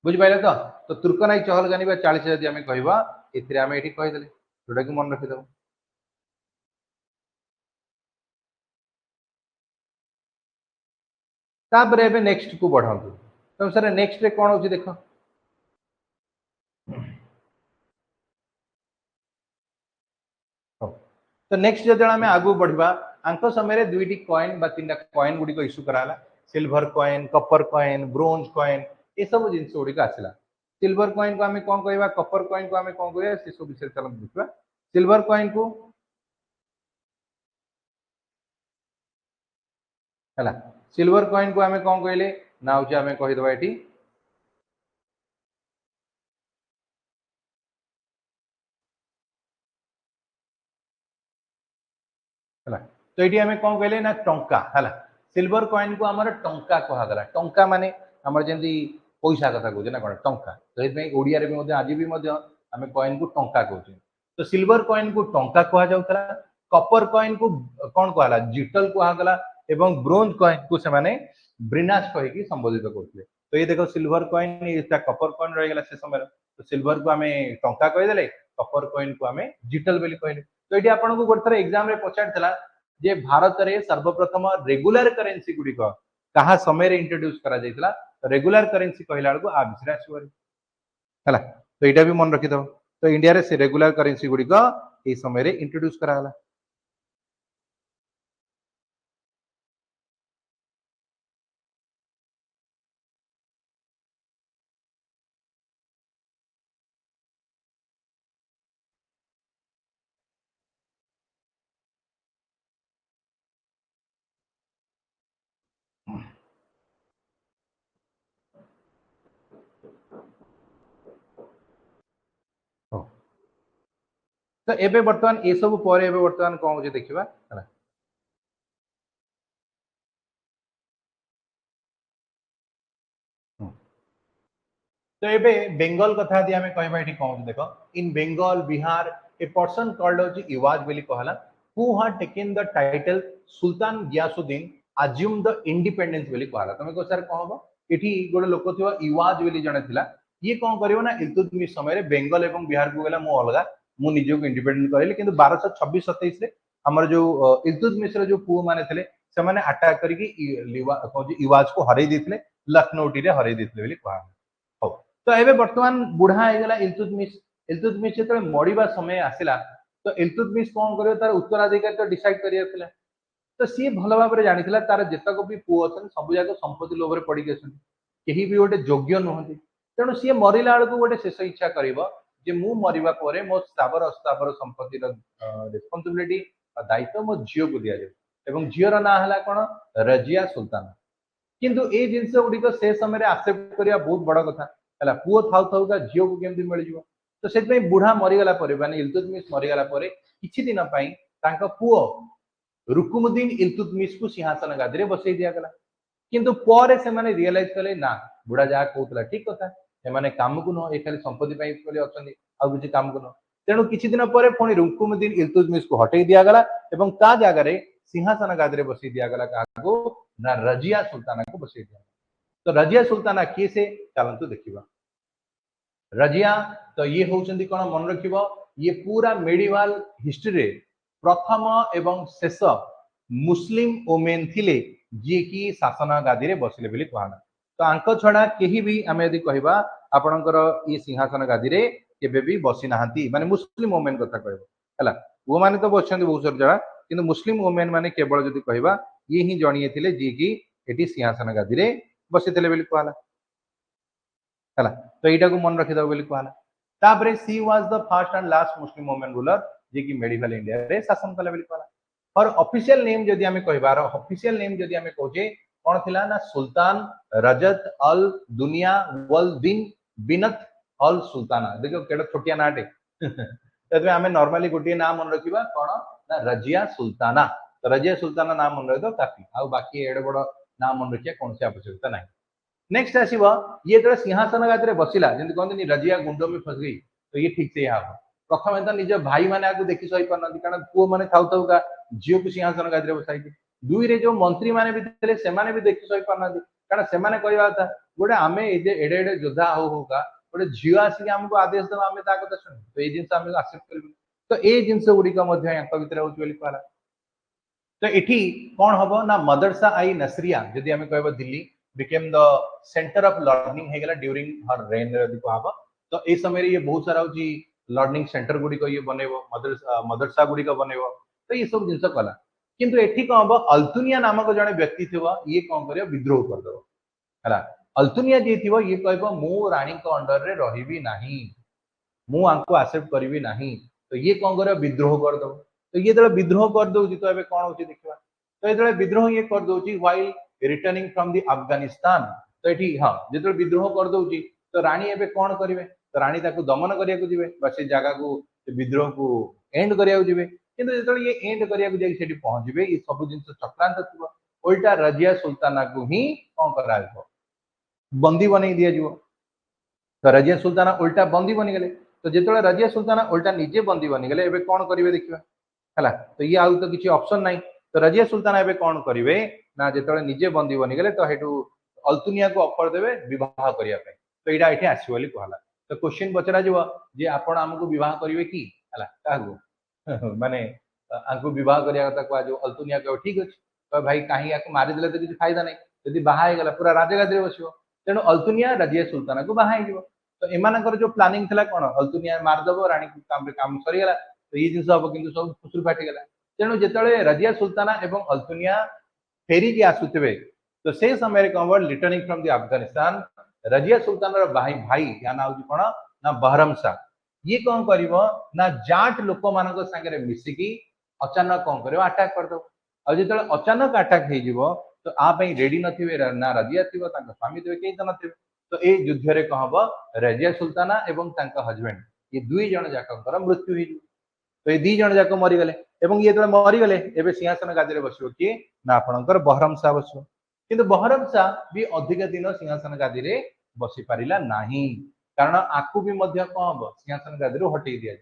बुझिपारे तो तुर्कनाई चहलगानी बा चालीसा यदि आम कहवा एम ये कहीदेले जोटा कि मन रखिदब तापर एबे नेक्स्ट को बढ़ातु तो सर नेक्स्ट रे कौन होची देख तो नेक्स्ट जो आम आगू बढ़ा आंक समय दुईटी कॉइन बा 3टा कॉइन गुड़ी इश्यू कराला silver coin copper coin bronze coin ये सब जिन गुड़ी आसला सिल्वर कॉइन को आम कौन कहवा कपर कॉइन को आम कौन कहवा से सब विषय चलो देखा सिल्वर कॉइन को है सिल्वर कॉइन को आम कौन कहले ना हूँ आम कहीदे ये है तो ये आम कौन कहले ना टंका है सिल्वर कॉइन को आम टंका कहगला टंका माने आम जमी पैसा कथा कहे ना कौन टंका तो ये ओडिया आज भी आम कॉइन को टंका कहते तो सिल्वर कॉइन को टंका कहुला कपर कॉइन को कौन कहला जिटल कहगला एवं ब्रोंज कॉइन को से ब्रिनास कहीकि संबोधित करते तो ये देखो सिल्वर कॉइन कपर कॉइन रहीगला से समय तो सिल्वर को आम टंका कहीदे कपर कॉइन को आम जिटल बोली कहले तो ये आपको गोटे थर एग्जाम रे पचार जे भारत में सर्वप्रथम रेगुलर करेन्सी गुड़िक कहा समय इंट्रोड्यूस करा रेगुलर करेन्सी कहला बेलू आ विषय आसो है तो यहाँ भी मन रखिद तो इंडिया रे से रेगुलर करेन्सी गुड़िक ये समय इंट्रोड्यूस कराला तो एबे वर्तमान ये सब पर वर्तमान कौन हो देखा है तो ये बेंगल कथा यदि आम कहवा ये कौन देख in Bengal Bihar a person called हूँ इवाज बोली कहला who had taken the title Sultan Ghiyasuddin assume the independence बोली कहला तुम कह सर कौन हम ये गोटे लोक थी इवाज बोली जड़े था ये कौन कर इल्तुतमिश समय बेंगल और बिहार को गला मु अलग मुझे निजक इंडिपेंडेंट कहली कि 1226-27 आमर जो इल्तुतमिश जो पुओ मैंने थे से अटाक करके इवाज को हरई देते लखनऊ टी हरई देते कहा तो ये बर्तमान बुढ़ा होगा इल्तुतमिश इल्तुतमिश जो मरिबा समय आसला तो इल्तुतमिश कौन कर तार उत्तराधिकारी तो डिसाइड कर तो सी भल भाव में जानी तार जितक भी पुओ अच्छा सब जाक संपत्ति लोभ पड़ी कहीं भी गोटे योग्य नुहति तेणु सी मरला बेलू गोटे शेष इच्छा कर मु मरवा मो स्थावर अस्तावर संपत्ति रेस्पॉन्सिबिलिटी दायित्व मो झील को दि जाए झीर ना है कौन रजिया सुल्तान किंतु ए जिनस गुड़िक से समय आक्सेप्ट करने बहुत बड़ कथा है पुओ थाउ थाउ का झील को केमती मिल तो से बुढ़ा मरीगला माने इल्तुतमिश मरीगला किछि दिन पुओ रुकुमुद्दीन इल्तुतमिश को सिंहासन गादी बसई दिगला किंतु पर से रियलाइज कले ना बुढ़ा जहाँ कहला ठीक कथा एमाने काम को नुह ये खाली संपत्ति अच्छा किसी काम को नुह तेणु किछि दिन पर पुणी रुकुमुद्दीन इल्तुतमिश को हटई दिगला ता जगार सिंहासन गादी बसई दिगला क्या ना रजिया सुल्ताना को बसई दिया तो रजिया सुल्ताना किए से चलतु देखा रजिया तो ये होउछंदी कौन मन रख ये पूरा मेडिवाल हिस्ट्री प्रथम एवं शेष मुस्लिम वोमेन थिले जी की शासन गादी रे बसिले बोली कहना तो आंक छड़ा केही भी आम यदि कहबा आपणकर ये सिंहासन गादी रे केबे भी बसी नाहंती माने मुस्लिम वोमेन कथा कहबो हला वो माने तो बसछंदी बहुत सारा जगह किंतु मुस्लिम वोमेन माने केवल यदि कहबा ये ही जणिए थिले जी की एटी सिंहासन गादी रे बसिथिले बोली कहला है तो यहाँ को मन रखिद बोली कहला तापरे she was the first and last Muslim women ruler जे कि मेडिवल इंडिया रे शासन कला बोली कहला और ऑफिशियल नेम जदि आमे कहबार ऑफिशियल नेम जदि आमे कहजे कोन थिला ना सुल्तान रजत अल दुनिया वल दिन बिनत अल सुल्ताना देखो केडा छोटिया नाटे तबे आमे नॉर्मली गोटे नाम मन रखिबा कोन ना रजिया सुल्ताना तो रजिया सुल्ताना नाम मन रखिदो काफी आ बाकी एडे बड़ नाम मन रखिया कोन से आवश्यकता नहीं नेक्स्ट आसव ये जो सिंहासन गादी बसला जमी कहते रजिया गुंड में फस गई तो ये ठीक से हम प्रथम तो निज भाई मैंने आपको देखी सही पार कारण पुओ मैंने थाउ थाउ का झील को सिंहासन गादी बसाई दुई रे जो मंत्री मैंने भी थे से भी देखी सही पार कारण से कहवा था गोटे आम एडे एडे योद्धा हो का गोटे झील आसिक आमको आदेश देवा आम कथा शुणी तो ये जिन आम आक्सेप्ट कर तो ये जिनस गुड़िक भर कहला तो ये कौन हम ना मदरसा आई नसरिया जदि आम कह Delhi became the center of learning हेगला during her reign यदि कहबा तो ए समय ये बहुत सारा होची लर्निंग सेंटर गुडी को ये बनेबो मदरसा गुडी को बनेबो तो ये सब जिंस कला किंतु एठी कोन हबो अल्तुनिया नामक जने व्यक्ति थिबो ये कोन करियो विद्रोह कर दबो हला अल्तुनिया जे थिबो ये कहबो मु रानी को अंडर रे रहिबी नाही मु आंको एक्सेप्ट करबी नाही तो ये कोन करियो विद्रोह कर दबो तो ये जब विद्रोह कर दो तो एबे कोन होची देखबा तो ये विद्रोह ये कर दोची while returning from the Afghanistan. तो ये हाँ जो विद्रोह कर दोची तो रानी एबे कौन करिवे तो रानी ताको दमन करिया को जिवे बा से जगह को विद्रोह को एंड करिया को जिवे किंतु जेतले ये एंड करिया को जाई सेठी पहुंचबे ये सब जिंस चक्रांत थिबो उल्टा रजिया सुल्ताना को ही कौन कराइबो बंदी बनै दिया जिवो। तो रजिया सुल्ताना उल्टा बंदी बनी गले तो जिते रजिया सुल्ताना उल्टा निजे बंदी बनी गले एबे कौन करिवे देखिबा हला तो ये आउ तो किछि ऑप्शन नाही तो रजिया सुल्ताना एबे कौन करिवे ना जिते निजे बंदी बनी गले तो हेटू अल्तुनिया को ऑफर देबे विवाह करिया पे तो एटा एठी आसी बोली कहला तो क्वेश्चन पचरा जिवो जे आपण हमकु विवाह करिवे की हला काहू माने आंकु विवाह करिया कथा कहआ जो अल्तुनिया को ठीक अछि तो भाई काहे याको मारि देले तो किछि फायदा नाही यदि बाहा हे गला पूरा राजगादी रे बसिबो तेणु अल्तुनिया रजिया सुल्ताना को बाहा हे तो एमानकर जो प्लानिंग थला कोन अल्तुनिया मारदबो रानी काम सरी गला तो ये जिंस अब किंतु सब फुसुर फाटी गला तेणु जेतले रजिया सुल्ताना एवं अल्तुनिया फेरी की आसुतबे तो से समय कम returning from the Afghanistan Razia Sultan रो भाई भाई या ना होची कोन ना बहरम शाह ये कौन करिवो ना जाट लोक मानक संगे मिसिकी अचानक कौन करिवो अटैक कर दो अब जेतले अचानक अटैक हे जिवो तो आ पई रेडी नथिबे ना रजिया थिबो तांका स्वामी थिबे केई त नथिबे तो ए युद्ध रे कहबो रजिया सुल्ताना एवं तांका हस्बैंड ये दुई जण जाकंकर मृत्यु ही तो ये दी जण जाक मरी गले एवं ये तो मरी गले एबे सिंहासन गादी रे बसिबो कि ना आपणकर बहरम शाह बसिबो किंतु बहरम शाह भी अधिक दिन सिंहासन गादी रे बसि पारिला नाही कारण आकु भी मध्य कहबो सिंहासन गादी रो हटै दिया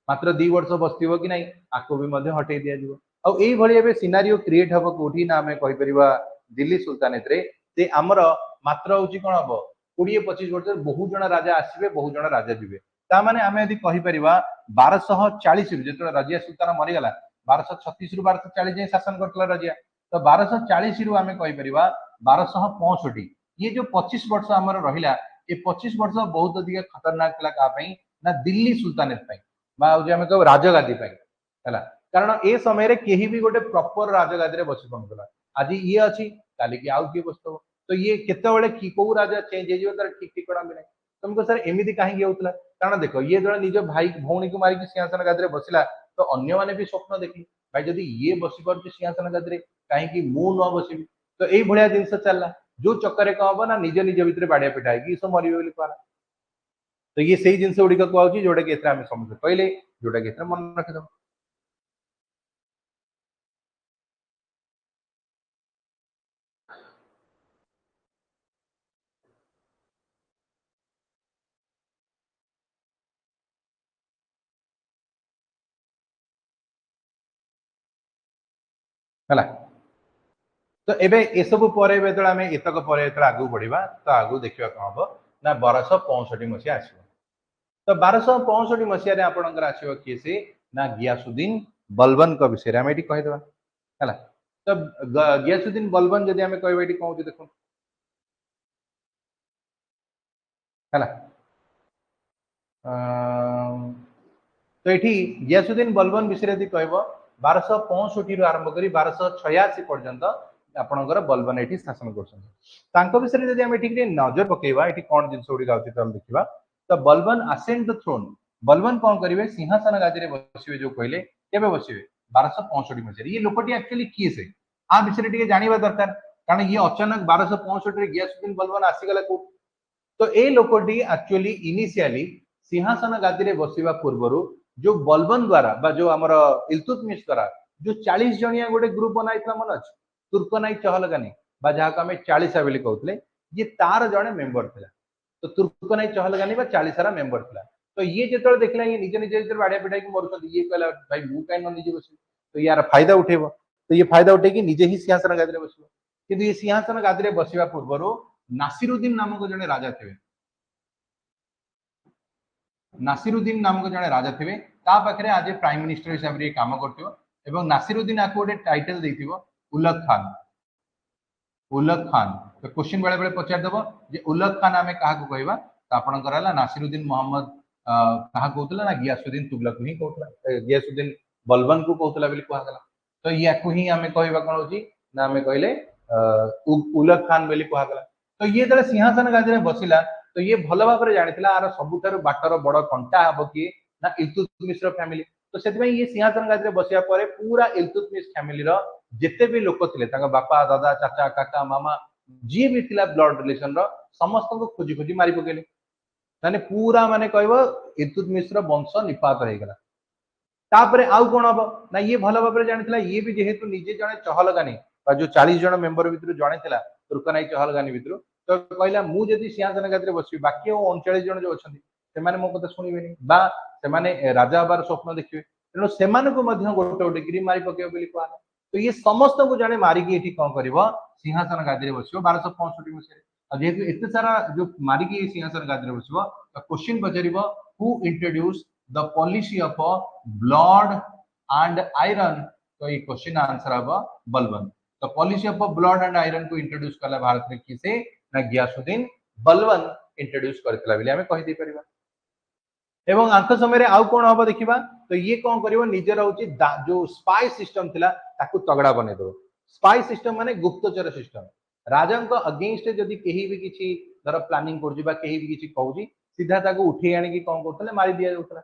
मात्र 2 वर्ष बसतिबो कि नाही आकु भी मध्य हटै दिया जिवो और एई भली एबे सिनारियो क्रिएट हबो कोठी ना हमें कहि परिबा दिल्ली सुल्तानेत रे ते हमर मात्र होची कोन हबो 20-25 वर्ष बहु जण राजा आसीबे बहु जण राजा जिवे ता माने हमें यदि कहि परिबा 1240 रु जेतो रजिया सुल्ताना मरि गला 1236 रु 1240 जे शासन करतला रजिया तो 1240 रु हमें कहि परिबा 1265 ये जो 25 वर्ष हमर रहिला ये 25 वर्ष बहुत अधिक खतरनाक थला का पई ना दिल्ली सुल्तानेत पई बा जे हमें कहब राजगादी पई हला कारण ए समय रे केही भी गोटे प्रॉपर राजगादी रे बसि पनतला आज ये अछि काली की आउ की बसतो तो ये केते बेले की को राजा चेंज हे जियो तर ठीक ठिकड़ा भी नहीं तुमको सर एमिति काहे होतला कारण देखो ये जण निज भाई भौणी को मारी की सिंहासन गादी रे बसिला तो अन्य माने भी स्वप्न देखि भाई जदी ये बसि परछि सिंहासन गादी रे काहे की मु न बसिबी तो एई भलिया जिंस चलला जो चक्कर रे कहबो ना निज निज भितरे बाडिया पिटाई की सब मरिबे बोली कहला तो ये सही जिंस उडी को कहउची जोडे के एतरा हम समझ पहिले जोडा के एतरा मन रखे दो हला तो एबे ए सब परे बेतला हमें एतक परे एतला आगु बढ़िबा तो आगु देखिबा कोन हबो ना 1265 मसिया आसीबो तो 1265 मसिया रे आपनकर आसीबो कि से ना गियासुद्दीन बलबन का विषय रे हम एठी कहि देबा हला तो गियासुद्दीन बलबन जदी हमें कहबा एठी कहू देखो हला तो एठी गियासुद्दीन बलबन विषय रे कहबो 1265 रु आरंभ करी 1286 पर्यंत आपनकर बलबन एठी शासन करछन तांको विषय जदी हम एठी नजर पकेबा एठी कोन जिंस उडी गाउती त हम देखिबा तो Balban ascend the throne Balban कोन करिवे सिंहासन गादी रे बसिबे जो कहले केबे बसिबे 1265 मसिया ये लोकटी एक्चुअली की से आ विषय टिके जानिबा दरकार कारण ये अचानक 1265 रे गियासुद्दीन बलबन आसी गला को तो ए लोकटी एक्चुअली इनिशियली सिंहासन गादी रे बसिबा पूर्वरु जो बलबन द्वारा बा जो हमर इल्तुतमिश द्वारा जो 40 जणिया गोटे ग्रुप बनाइतला मन अछि तुर्कनाई चहलगानी बा जहा को हमें 40 बेली कहउतले ये तार जणे मेंबर थिला तो तुर्कनाई चहलगानी बा 40 सारा मेंबर थिला तो ये जेतले देखला ये निजे निजे भीतर बाडिया पिटाई के मरु ये कहला भाई मु काई न निजे बसि तो यार फायदा उठेबो तो ये फायदा उठे कि निजे ही सिंहासन गादी रे बसिबो किंतु ये सिंहासन गादी रे बसिबा पूर्वरु नासिरुद्दीन नामक जणे राजा थिबे नासिरुद्दीन नामक जणे राजा थिबे ता पाखरे आज प्राइम मिनिस्टर हिसाब रे काम करथिबो एवं नासिरुद्दीन आको गोटे टाइटल देथिबो उलग खान तो क्वेश्चन बेले बेले पचार देबो जे उलग खान हमें काहा को कहबा तो आपन करला नासिरुद्दीन मोहम्मद काहा कहतला ना गियासुद्दीन तुगलक ही कहतला गियासुद्दीन बलबन को कहतला बेली कहला तो याको ही हमें कहबा कोन होची ना हमें कहले उलग खान बेली कहला तो ये जले सिंहासन गादी रे बसिला तो ये भलो भाबरे जानितला आर सबुठार बाटर बड़ कंटा हबो कि ना इल्तुतमिश रो फैमिली तो सेति ये सिंहासन गादी रे बसिया परे पूरा इल्तुतमिश फैमिली रो जिते भी लोक थे बापा दादा चाचा काका मामा जी भी थिला ब्लड रिलेशन रो समस्त को खोजी खोजी मारी पकेले माने पूरा माने कहबो इल्तुतमिश रो वंश निपात हो गला तापरे आउ कोन हबो ना ये भलो भाबरे जानिथिला ये भी जेहेतु निजे जणे चहलगानी बा जो 40 जण मेंबर भितर जणे थिला तुर्कनाई चहलगानी भितर तो कहला मु जदी सिंहासन गादिरे बसबी बाकी 39 जण जो अछंती सेमाने मो कथा सुनिबेनी बा सेमाने राजा हबार स्वप्न देखिबे तेणु सेमाने को मध्य गोटे गोटे गिरी मारी पकेबो बोली कहला तो ये समस्त को जणे मारी की एठी कोन करबो सिंहासन गादिरे बसिबो 1265 मसिया आ जेहेतु एते सारा जो मारी की सिंहासन गादिरे बसिबो तो क्वेश्चन पचारिबो who introduce the policy of blood and iron तो ये क्वेश्चन आंसर हबो बलबन तो policy of blood and iron को इंट्रोड्यूस करला भारत में किसे ना गियासुद्दीन बलबन इंट्रोड्यूस करथिला बिले हमें कहि दे परिबा एवं आंख समय रे आउ कोन हबो देखिबा तो ये कोन करिवो निजर होची जो स्पाई सिस्टम थिला ताकू तगड़ा बने दो स्पाई सिस्टम माने गुप्तचर सिस्टम राजा को अगेंस्ट जदी केही भी किछि धर प्लानिंग करजी बा केही भी किछि कहूजी सीधा ताकू उठी आनी की कोन करथले मारी दिया जाउतला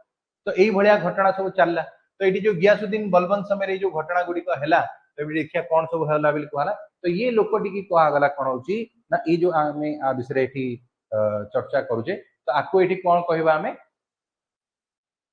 तो एई भलिया घटना सब चलला तो एटी जो गियासुद्दीन बलबन समय रे जो घटना गुडी को हैला तो एबी देखिया कोन सब हैला बिल कहला तो ये लोकटी की कहा गला कोन होची ना ए जो आमे आ विषय एठी चर्चा करूजे तो आको एठी कोन कहबा हमें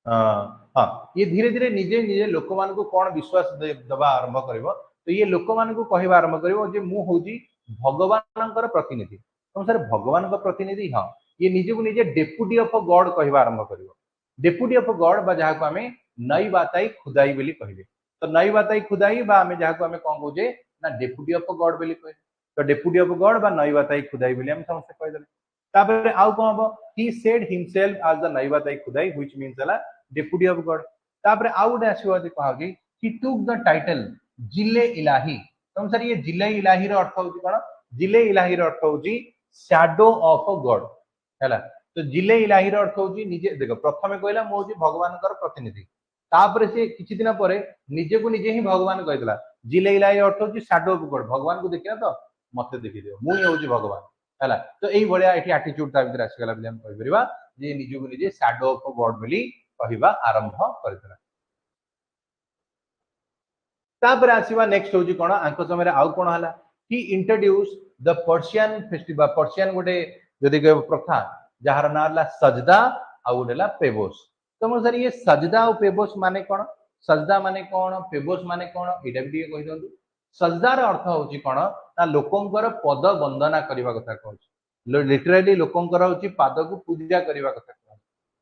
हाँ ये धीरे धीरे निजे निजे लोक मान को कौन विश्वास दबा आरंभ करिवो तो ये लोक मान को कहबा आरंभ करिवो जे मु होजी भगवानकर प्रतिनिधि तो सर भगवान का प्रतिनिधि हाँ ये निजे को निजे डेप्यूटी ऑफ गॉड कहबा आरंभ करिवो डेप्यूटी ऑफ गॉड बा जहा को हमें नई बाताई खुदाई बोली कहबे तो नई बाताई खुदाई बा हमें जहा को हमें कोन कहजे ना डेप्यूटी ऑफ गॉड बोली कहबे तो डेप्यूटी ऑफ गॉड बा नई बाताई खुदाई बोली हम समस्त कह देले तापर आउ कोन हबो he said himself as the नई बाताई खुदाई व्हिच मींस हला डेप्यूटी ऑफ गॉड तापर आउ गुटे आसीबो जे कहा कि ही टुक द टाइटल जिले इलाही तो सर ये जिले इलाही रो अर्थ होची कोन जिले इलाही रो अर्थ होची शैडो ऑफ गॉड हैला तो जिले इलाही रो अर्थ होची निजे देखो प्रथमे कहला मो होची भगवानकर प्रतिनिधि तापर से किछि दिन परे निजे को निजे ही भगवान कहतला जिले इलाही अर्थ होची शैडो ऑफ गॉड भगवान को देखिना तो मते देखि दियो मु ही होची भगवान हैला तो एई भलिया एठी एटीट्यूड ता भीतर आसी गला बिले हम कहि परिबा जे निजे को निजे शैडो ऑफ गॉड बोली कहबा आरंभ करथला तापर आसीबा नेक्स्ट होजी कोन आंको समय रे आउ कोन हला he introduce the Persian festival Persian गोटे जदी के प्रथा जहार नाला सजदा आ उडेला पेबोस तो मो सर ये सजदा और पेबोस माने कोन सजदा माने कोन पेबोस माने कोन एटा भी कहि दंतु सजदार अर्थ होची कोन ना लोकंकर पद वंदना करबा कथा कहूची लिटरली लोकंकर होची पाद को पूजा करबा कथा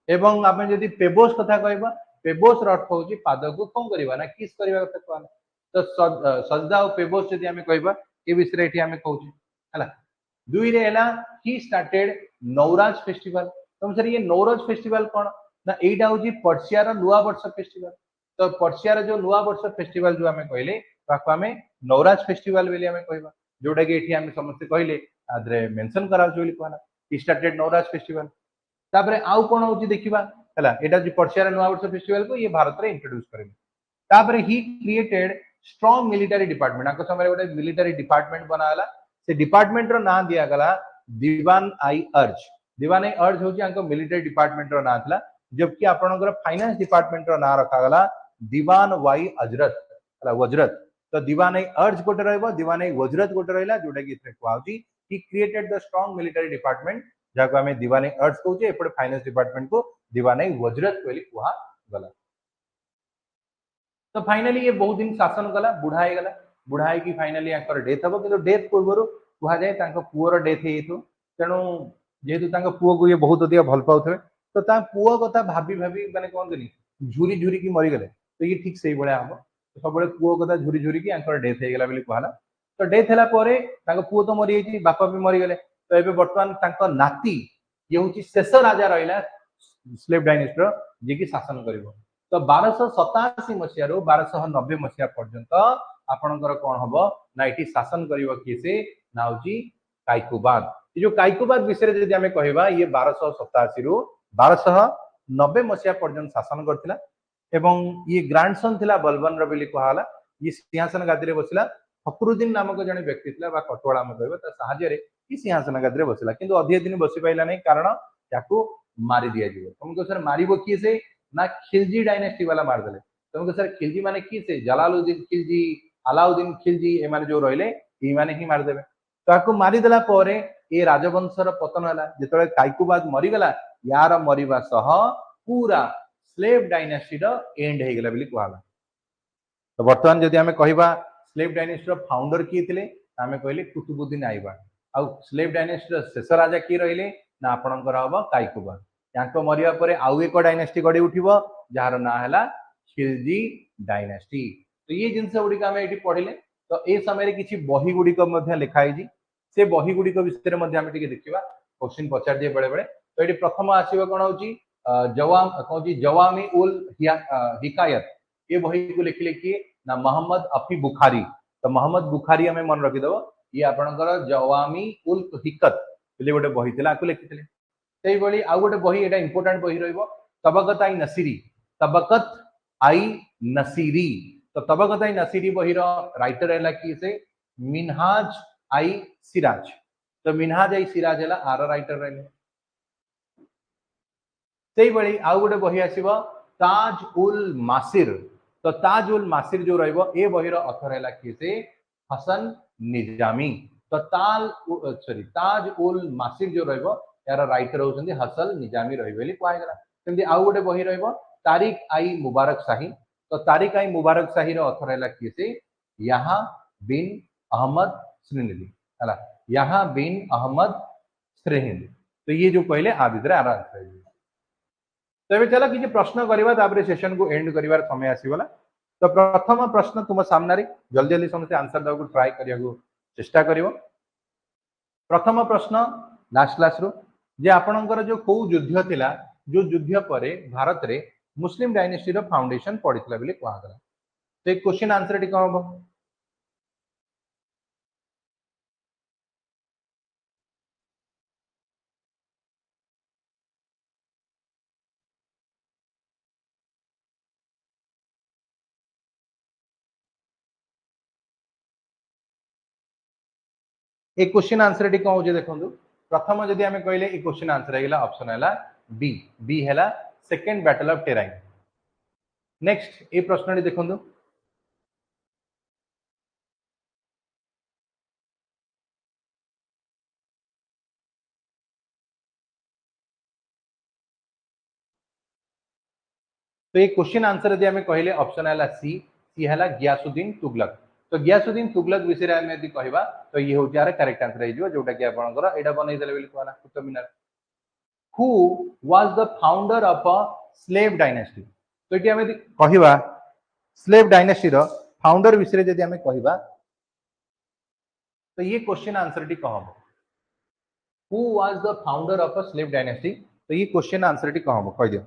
एवं आपण जदी पेबोस कथा कहबा पेबोस र अर्थ होची पाद को कोन करबा ना किस करबा कथा कहला तो सजदा और पेबोस जदी हमें कहबा ए विषय एठी हमें कहूची हला दुई रे हला ही स्टार्टेड नवराज फेस्टिवल तो सर ये नवराज फेस्टिवल कोन ना एटा होची पर्शिया रो नुवा वर्ष फेस्टिवल तो पर्शिया रो जो नुवा वर्ष फेस्टिवल जो हमें कहले ताको हमें नवराज फेस्टिवल बेली हमें कहबा जोडा के एठी हमें समस्त कहले आदरे मेंशन करा जोली कहला ही स्टार्टेड नवराज फेस्टिवल तापरे आउ कोन होची देखिबा हला एटा जे पर्शिया नुवा वर्ष फेस्टिवल को ये भारत रे इंट्रोड्यूस करेले तापरे he created strong military department आको समय गोटे मिलिटरी डिपार्टमेंट बनाला से डिपार्टमेंट रो नाम दिया गला दीवान आई अर्ज होची आको मिलिटरी डिपार्टमेंट रो नाम थला जबकि आपनकर फाइनेंस डिपार्टमेंट रो नाम रखा गला दीवान वाई अजरत हला वजरत तो दीवान आई अर्ज गोटे रहबो दीवान आई वजरत गोटे रहला जोटा कि इथे कहउची he created the strong military department जाको हमें दीवानी अर्ज कहूचे एपटे फाइनेंस डिपार्टमेंट को दीवानी वजरत बोली कहा गला तो फाइनली ये बहुत दिन शासन कला बुढ़ाई की फाइनली आकर डेथ हबो किंतु डेथ पूर्व कहा जाए तांको पुअर डेथ हेतु तेणु जेहेतु तांको पुओ को ये बहुत अधिक भल पाउथबे तो ता पुओ कथा भाबी भाबी माने कोनतनी झुरी झुरी की मरि गले तो ये ठीक सही बळे हबो तो सबले पुओ कथा झुरी झुरी की आकर डेथ हे गेला बोली कहला तो डेथ हला परे तांको पुओ तो मरि जेती बापा भी मरि गले तो एबे वर्तमान तांको नाती ये होची शेष राजा रहिला स्लेव डायनेस्टी जे की शासन करिवो तो 1287 मसिया रो 1290 मसिया पर्यंत आपनकर कोन हबो ना इठी शासन करिवो किसे ना होची काइकुबाद ये जो काइकुबाद विषय जदि हमें कहबा ये 1287 रो 1290 मसिया पर्यंत शासन करथिला एवं ये ग्रांडसन थिला बलबन रो बिली कहला ये सिंहासन गादी रे बसिला फखरुद्दीन नामक जने व्यक्ति थिला बा कटवाळा हम कहबा त सहाय्य रे ई सिंहासन गादी रे बसिला किंतु अधिक दिन बसि पाइला नै कारण याकू मारी दिया जिवो तुमको सर मारिबो की से ना खिलजी डायनेस्टी वाला मार देले तुमको सर खिलजी माने की से जलालुद्दीन खिलजी अलाउद्दीन खिलजी ए माने जो रहिले ए माने ही मार देबे ताको मारी देला परे ए राजवंशर पतन हला जेतले काइकुबाद मरी गला यार मरिबा सह पूरा स्लेव डायनेस्टी रो एंड हे गेला बिली कहला तो वर्तमान जदि आमे कहिबा स्लेव डायनेस्टी रो फाउंडर किए थिले आमे कहले कुतुबुद्दीन ऐबक आ स्लेव डायनेस्टी रो शेष राजा की रहिले ना आपणकर हबो काइकुबाद याको मरिया परे आउ एक डायनेस्टी गडी उठिबो जार ना हला खिलजी डायनेस्टी तो ये जिनस गुड़ी आम ये पढ़ले तो ये समय किसी बही गुड़िक लिखाई से बही गुड़िक विषय में देखा क्वेश्चन पचार दिए बेले बेले तो ये प्रथम आसो कौन हो जवामी उल हिकायत ये बही को लिखिले किए ना मोहम्मद अफी बुखारी तो मोहम्मद बुखारी आम मन रखिदेव ये आपंकर जवामी उल हिकत गोटे बही थी आपको लिखी से आउ गोटे बही यहाँ इंपोर्टाट बही रबकत आई नसीरी तबकत आई नसीरी तो तबकत आई नसीरी बही राइटर है कि से मिनहाज आई सिराज तो मिनहाज आई सिराज है आर राइटर रहे से आउ गोटे बही आसो ताज उल मासिर तो ताज उल मासिर जो रे बही अथर है कि से हसन निजामी तो ताज उल मासिर जो यार राइटर होती हसन निजामी रही कहगला आउ गोटे बही तारिक आई मुबारक शाही तो तारिक आई मुबारक शाही अथर है कि से यहाँ बिन अहमद श्रीनिधि है यहाँ बिन अहमद श्रीनिधि तो ये जो कहले आ भितर आराम तो ये चलो किसी प्रश्न करवा सेशन को एंड कर समय आसीगला तो प्रथम प्रश्न तुम सामने जल्दी जल्दी समस्त आंसर देवा ट्राए करने चेष्टा कर प्रथम प्रश्न लास्ट क्लास रू जे आपणकर जो कौ युद्ध थिला जो युद्ध पर भारत रे मुस्लिम डायनेस्टी रो फाउंडेशन पड़ता बोली कहगला तो एक क्वेश्चन आंसर टी कौन हम एक क्वेश्चन आंसर टी कौन हो देखो प्रथम जदि आम कहले ये क्वेश्चन आंसर है ऑप्शन है बी बी है second battle of terrain next ये प्रश्न देखो तो ये क्वेश्चन आंसर यदि आम कहले ऑप्शन है सी सी है गियासुद्दीन तुगलक तो गियासुद्दीन तुगलक विषय में यदि कहवा तो ये हूँ यार करेक्ट आंसर हो जोटा कि आपंकर यहाँ बनई देले कहला Qutub Minar who was the founder of a slave dynasty तो ये आम कहवा स्लेव डायनेस्टी रो फाउंडर विषय यदि आम कहवा तो ये क्वेश्चन आंसर टी कह who was the founder of a slave dynasty तो ये क्वेश्चन आंसर टी कह कह दियो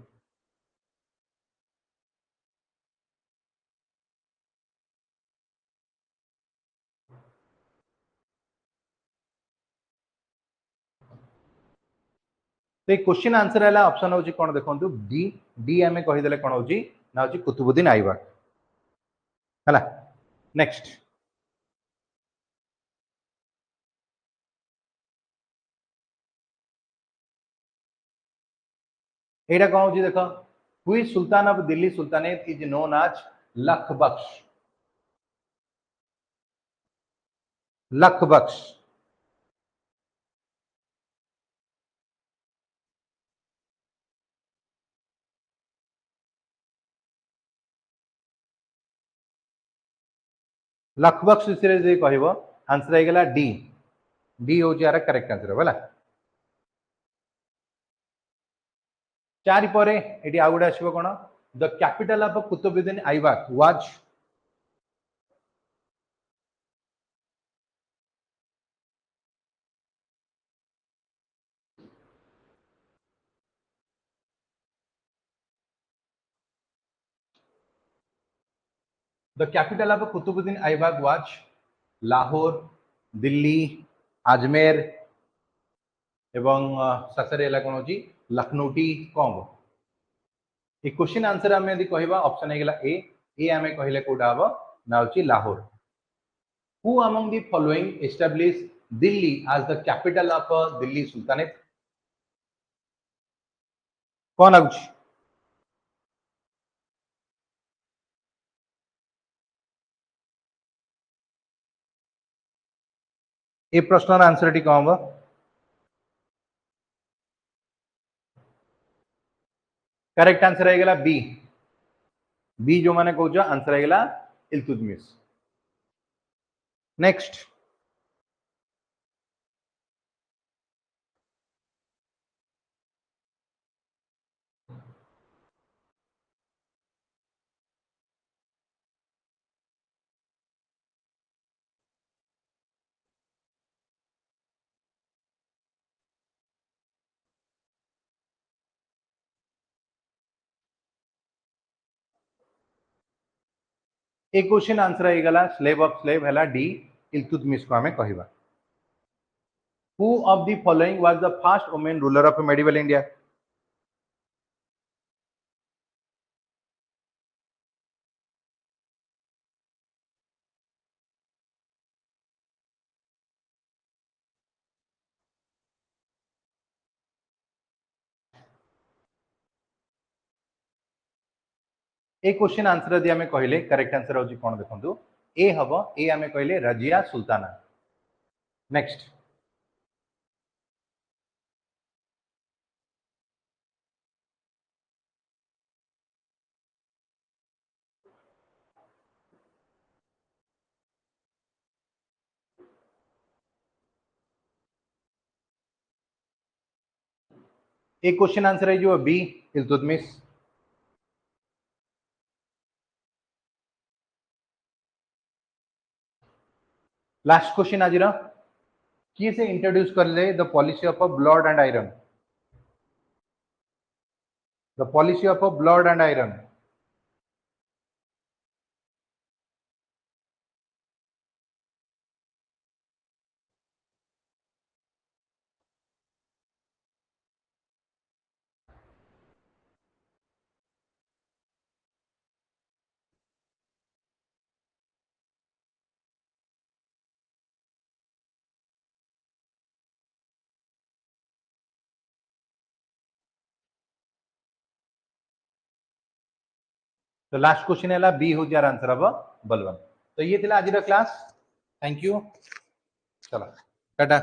तो क्वेश्चन आंसर है ऑप्शन हूँ कौन देखो डी डी आम कहीदे कौन हो ना हूँ कुतुबुद्दीन ऐबक है नेक्स्ट यहाँ कौन हो देख हुई sultan of Delhi sultanate is known आज लख बख्श लख बख्श लख बख्श विषय कह आंसर है डी डी हूँ यार करेक्ट आंसर है चारि पर ये आउ गोटे आसो कौन the capital of Qutbuddin Aibak was the capital of Qutbuddin Aibak was Lahore Delhi Ajmer एवं शेष कौन हो लखनऊटी कौन हम ये क्वेश्चन आंसर आम यदि कहवा ऑप्शन है ए आम कहले कौटा हम ना हूँ Lahore who among the following establish Delhi as the capital of Delhi sultanate कौन लगुच ए प्रश्न आंसर टी कौन हम करेक्ट आंसर आईगला बी बी जो माने कहूछ आंसर आईगला इल्तुतमिश नेक्स्ट ए क्वेश्चन आंसर आईगला स्लेव ऑफ स्लेव हैला डी इल्तुतमिश को हमें कहबा who of the following was the first women ruler of medieval India ए क्वेश्चन आंसर यदि आम कहले करेक्ट आंसर होची कोन देखंतु ए हबो ए आम कहले रजिया सुल्ताना नेक्स्ट ए क्वेश्चन आंसर है जो बी इल्तुतमिश लास्ट क्वेश्चन आज किए से इंट्रोड्यूस कर ले the policy of a blood and iron the policy of a blood and iron तो लास्ट क्वेश्चन है बी हो जार आंसर हम बलवन तो ये आज क्लास थैंक यू चलो टाटा